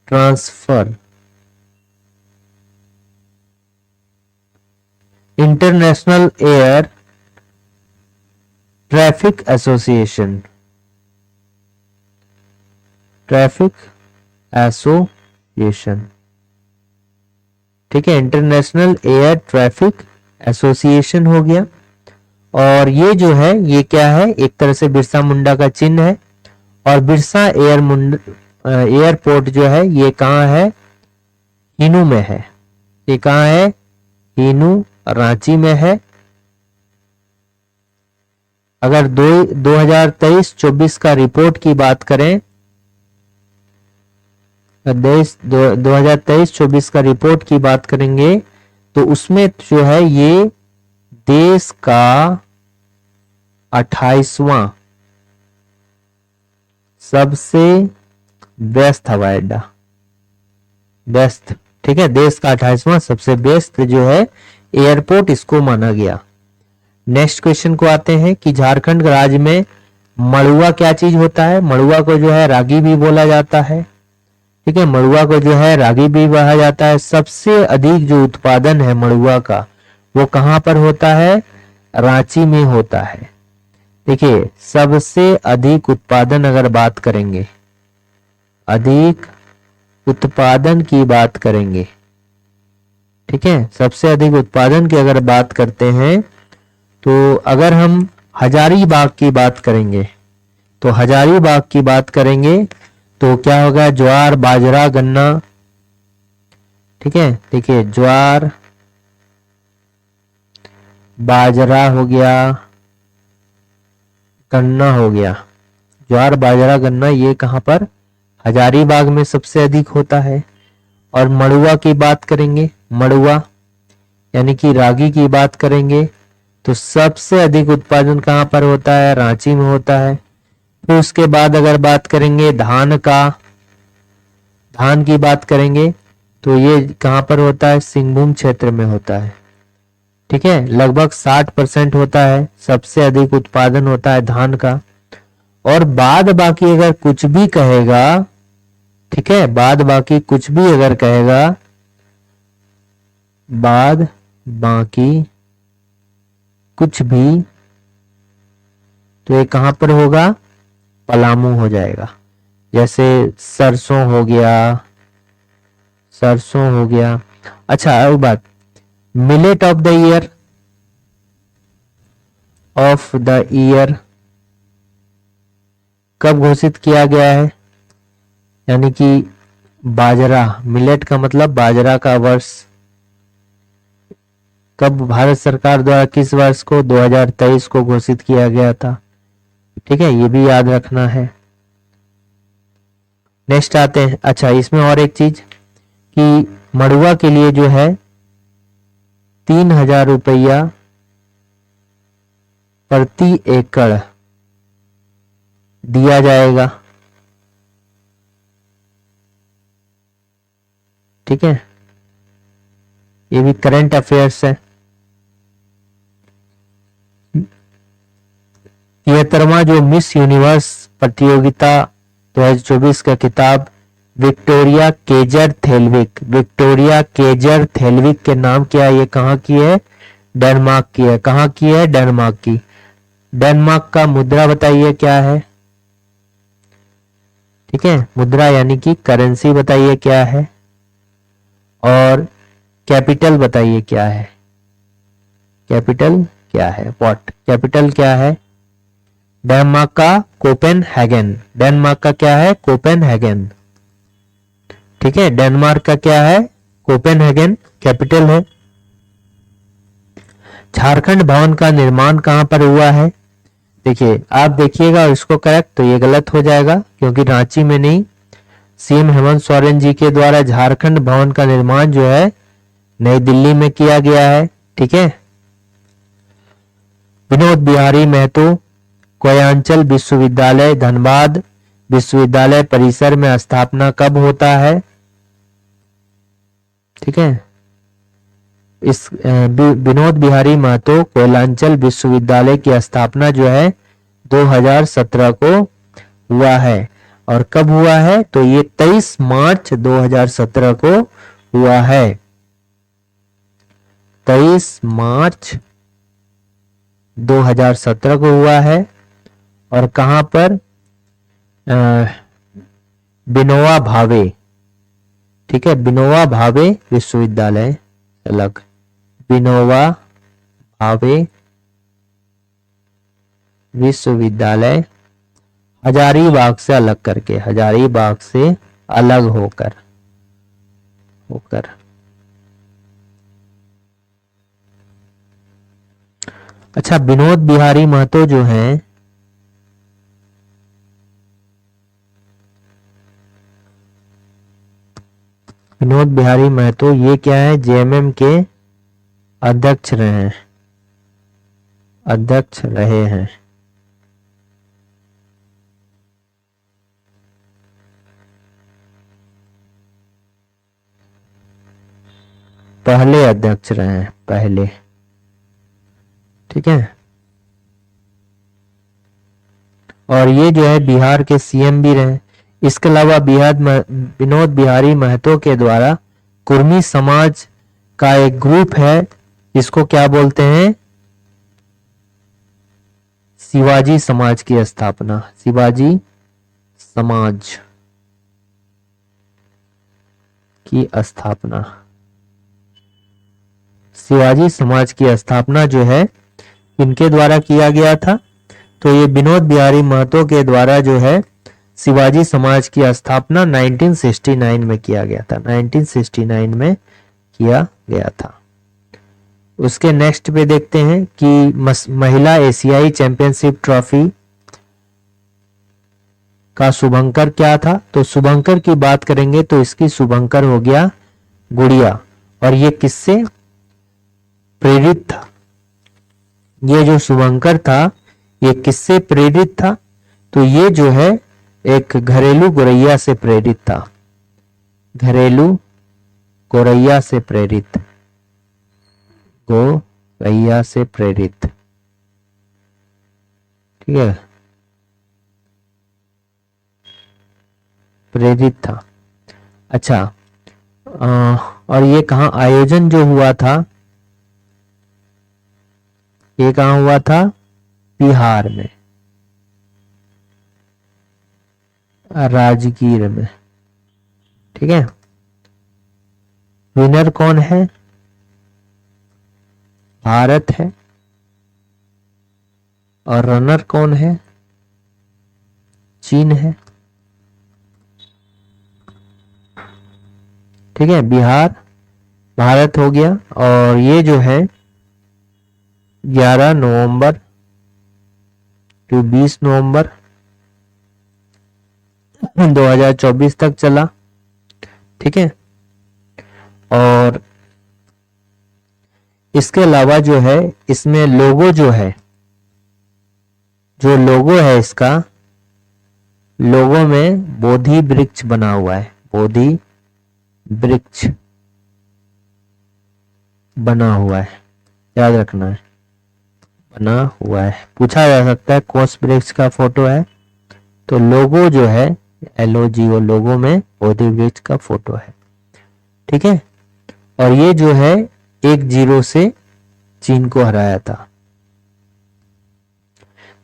transfer international air traffic association ठीक है। इंटरनेशनल एयर ट्रैफिक एसोसिएशन हो गया। और ये जो है ये क्या है? एक तरह से बिरसा मुंडा का चिन्ह है। और बिरसा एयरपोर्ट जो है ये कहाँ है? हिनू में है। ये कहाँ है? हिनू रांची में है। अगर 2023-24 का रिपोर्ट की बात करें, 2023-24 का रिपोर्ट की बात करेंगे तो उसमें जो है ये देश का 28वां सबसे व्यस्त हवाई अड्डा, व्यस्त, ठीक है, देश का 28वां सबसे व्यस्त जो है एयरपोर्ट इसको माना गया। नेक्स्ट क्वेश्चन को आते हैं कि झारखंड राज्य में मड़ुआ क्या चीज होता है? मड़ुआ को जो है रागी भी बोला जाता है। ठीक है, मड़ुआ को जो है रागी भी कहा जाता है। सबसे अधिक जो उत्पादन है मड़ुआ का वो कहां पर होता है? रांची में होता है। देखिए सबसे अधिक उत्पादन अगर बात करेंगे, अधिक उत्पादन की बात करेंगे, ठीक है, सबसे अधिक उत्पादन की अगर बात करते हैं तो अगर हम हजारीबाग की बात करेंगे तो हजारीबाग की बात करेंगे तो क्या होगा? ज्वार, बाजरा, गन्ना। ठीक है, देखिए ज्वार, बाजरा हो गया, गन्ना हो गया। ज्वार, बाजरा, गन्ना ये कहां पर? हजारीबाग में सबसे अधिक होता है। और मड़ुआ की बात करेंगे, मड़ुआ यानी कि रागी की बात करेंगे तो सबसे अधिक उत्पादन कहां पर होता है? रांची में होता है। फिर उसके बाद अगर बात करेंगे धान का, धान की बात करेंगे तो ये कहां पर होता है? सिंहभूम क्षेत्र में होता है। ठीक है, लगभग 60% होता है, सबसे अधिक उत्पादन होता है धान का। और बाद बाकी अगर कुछ भी कहेगा, ठीक है, बाद बाकी कुछ भी अगर कहेगा, बाद बाकी कुछ भी, तो ये कहां पर होगा? पलामू हो जाएगा। जैसे सरसों हो गया, सरसों हो गया। अच्छा एक बात, millet of the year, of the year कब घोषित किया गया है? यानी कि बाजरा, मिलेट का मतलब बाजरा का वर्ष कब भारत सरकार द्वारा किस वर्ष को? 2023 को घोषित किया गया था। ठीक है, ये भी याद रखना है। नेक्स्ट आते हैं, अच्छा इसमें और एक चीज कि मड़ुआ के लिए जो है 3000 रुपया प्रति एकड़ दिया जाएगा। ठीक है, ये भी करंट अफेयर्स है। 73वां जो मिस यूनिवर्स प्रतियोगिता 2024 का खिताब विक्टोरिया केजर थेल्विक, विक्टोरिया केजर थेल्विक के नाम क्या है? ये कहाँ की है? डेनमार्क की है। कहाँ की है? डेनमार्क की। डेनमार्क का मुद्रा बताइए क्या है? ठीक है, मुद्रा यानी कि करेंसी बताइए क्या है, और कैपिटल बताइए क्या है? कैपिटल क्या है? व्हाट कैपिटल क्या है? डेनमार्क का कोपेनहेगन। डेनमार्क का क्या है? कोपेनहेगन। ठीक है, डेनमार्क का क्या है? कोपेनहेगन कैपिटल है। झारखंड भवन का निर्माण कहां पर हुआ है? देखिए, आप देखिएगा और इसको करेक्ट, तो ये गलत हो जाएगा क्योंकि रांची में नहीं, सीएम हेमंत सोरेन जी के द्वारा झारखंड भवन का निर्माण जो है नई दिल्ली में किया गया है। ठीक है, विनोद बिहारी महतो कोयांचल विश्वविद्यालय धनबाद विश्वविद्यालय परिसर में स्थापना कब होता है? ठीक है, इस विनोद बिहारी महतो कोयलांचल विश्वविद्यालय की स्थापना जो है 2017 को हुआ है। और कब हुआ है? तो ये 23 मार्च 2017 को हुआ है। 23 मार्च 2017 को हुआ है। और कहां पर? बिनोवा भावे। ठीक है, बिनोवा भावे विश्वविद्यालय अलग, बिनोवा भावे विश्वविद्यालय हजारीबाग से अलग करके, हजारीबाग से अलग होकर अच्छा, विनोद बिहारी महतो जो हैं विनोद बिहारी महतो ये क्या है? जेएमएम के अध्यक्ष रहे हैं। पहले अध्यक्ष रहे हैं, पहले। ठीक है, और ये जो है बिहार के सीएम भी रहे। इसके अलावा विनोद बिहारी महतो के द्वारा कुर्मी समाज का एक ग्रुप है, इसको क्या बोलते हैं? शिवाजी समाज की स्थापना, शिवाजी समाज की स्थापना। शिवाजी समाज की स्थापना जो है इनके द्वारा किया गया था। तो ये विनोद बिहारी महतो के द्वारा जो है शिवाजी समाज की स्थापना 1969 में किया गया था, 1969 में किया गया था। उसके नेक्स्ट पे देखते हैं कि महिला एशियाई चैंपियनशिप ट्रॉफी का शुभंकर क्या था? तो शुभंकर की बात करेंगे तो इसकी शुभंकर हो गया गुड़िया। और ये किससे प्रेरित था? ये जो शुभंकर था ये किससे प्रेरित था? तो ये जो है एक घरेलू गोरैया से प्रेरित था, घरेलू गोरैया से प्रेरित, गोरैया से प्रेरित। ठीक है, प्रेरित था। अच्छा, और ये कहाँ आयोजन जो हुआ था? ये कहाँ हुआ था? बिहार में, राजगीर में। ठीक है, विनर कौन है? भारत है। और रनर कौन है? चीन है। ठीक है, बिहार भारत हो गया। और ये जो है 11 नवंबर टू 20 नवंबर 2024 तक चला। ठीक है, और इसके अलावा जो है इसमें लोगो जो है, जो लोगो है इसका, लोगो में बोधि वृक्ष बना हुआ है, बोधि वृक्ष बना हुआ है, याद रखना है, बना हुआ है। पूछा जा सकता है कौन से वृक्ष का फोटो है, तो लोगो जो है LOGO, लोगो में पौधे वृक्ष का फोटो है। ठीक है, और ये जो है 1-0 से चीन को हराया था।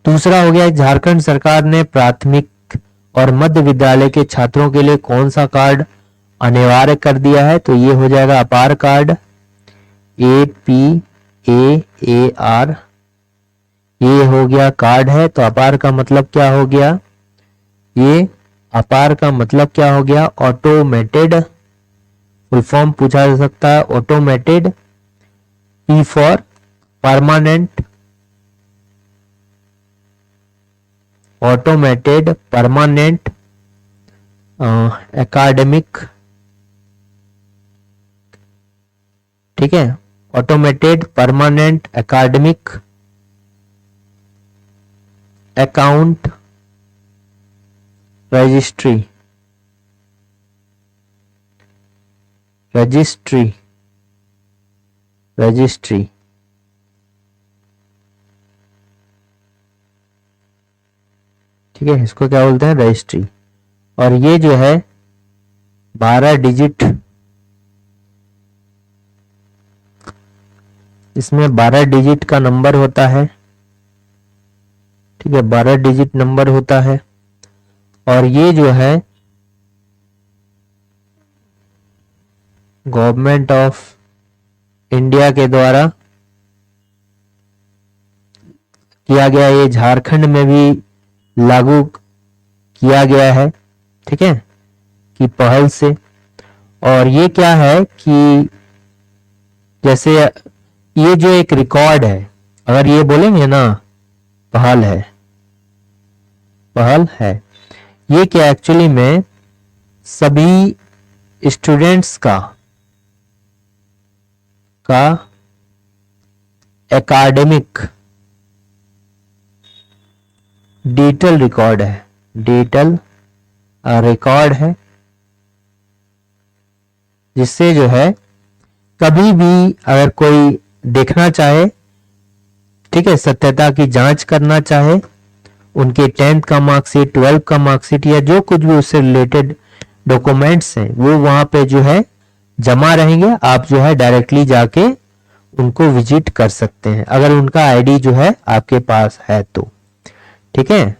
दूसरा हो गया, झारखंड सरकार ने प्राथमिक और मध्य विद्यालय के छात्रों के लिए कौन सा कार्ड अनिवार्य कर दिया है, तो ये हो जाएगा अपार कार्ड, APAAR। ये हो गया कार्ड है, तो अपार का मतलब क्या हो गया, ये अपार का मतलब क्या हो गया, ऑटोमेटेड। फुल फॉर्म पूछा जा सकता है, automated. P for permanent, automated permanent academic. ठीक है, automated permanent academic account registry, registry, registry. ठीक है, इसको क्या बोलते हैं, रजिस्ट्री। और ये जो है 12 डिजिट, इसमें 12 डिजिट का नंबर होता है। ठीक है, 12 डिजिट नंबर होता है। और ये जो है गवर्नमेंट ऑफ इंडिया के द्वारा किया गया, ये झारखंड में भी लागू किया गया है। ठीक है, कि पहल से। और ये क्या है कि जैसे ये जो एक रिकॉर्ड है, अगर ये बोलेंगे ना पहल है, पहल है, ये क्या एक्चुअली में सभी स्टूडेंट्स का एकेडमिक डिजिटल रिकॉर्ड है, डिजिटल रिकॉर्ड है, जिससे जो है कभी भी अगर कोई देखना चाहे, ठीक है, सत्यता की जांच करना चाहे, उनके 10th का मार्कशीट, 12th का मार्कशीट या जो कुछ भी उससे रिलेटेड डॉक्यूमेंट्स हैं, वो वहां पे जो है जमा रहेंगे। आप जो है डायरेक्टली जाके उनको विजिट कर सकते हैं, अगर उनका आईडी जो है आपके पास है तो। ठीक है,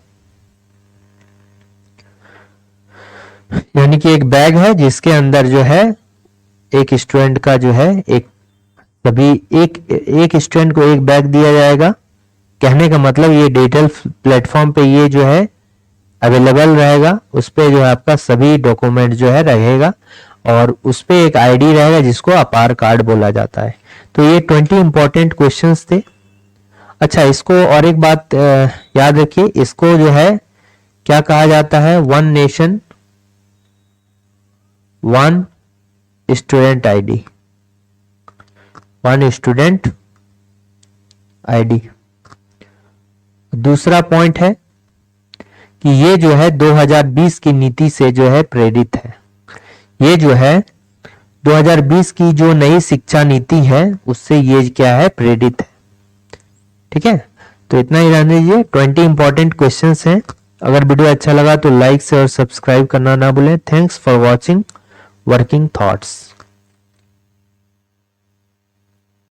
यानी कि एक बैग है जिसके अंदर जो है एक स्टूडेंट का जो है एक स्टूडेंट को एक बैग दिया जाएगा। कहने का मतलब ये डिजिटल प्लेटफॉर्म पे ये जो है अवेलेबल रहेगा, उस पे जो है आपका सभी डॉक्यूमेंट जो है रहेगा, और उस पे एक आईडी रहेगा जिसको अपार कार्ड बोला जाता है। तो ये 20 इंपॉर्टेंट क्वेश्चंस थे। अच्छा, इसको और एक बात याद रखिए, इसको जो है क्या कहा जाता है, one nation one student ID, one student ID. दूसरा पॉइंट है कि ये जो है 2020 की नीति से जो है प्रेरित है। ये जो है 2020 की जो नई शिक्षा नीति है उससे ये क्या है, प्रेरित है। ठीक है, तो इतना ही रहने दीजिए। 20 इंपॉर्टेंट क्वेश्चंस हैं। अगर वीडियो अच्छा लगा तो लाइक से और सब्सक्राइब करना ना भूलें। Thanks for watching working thoughts.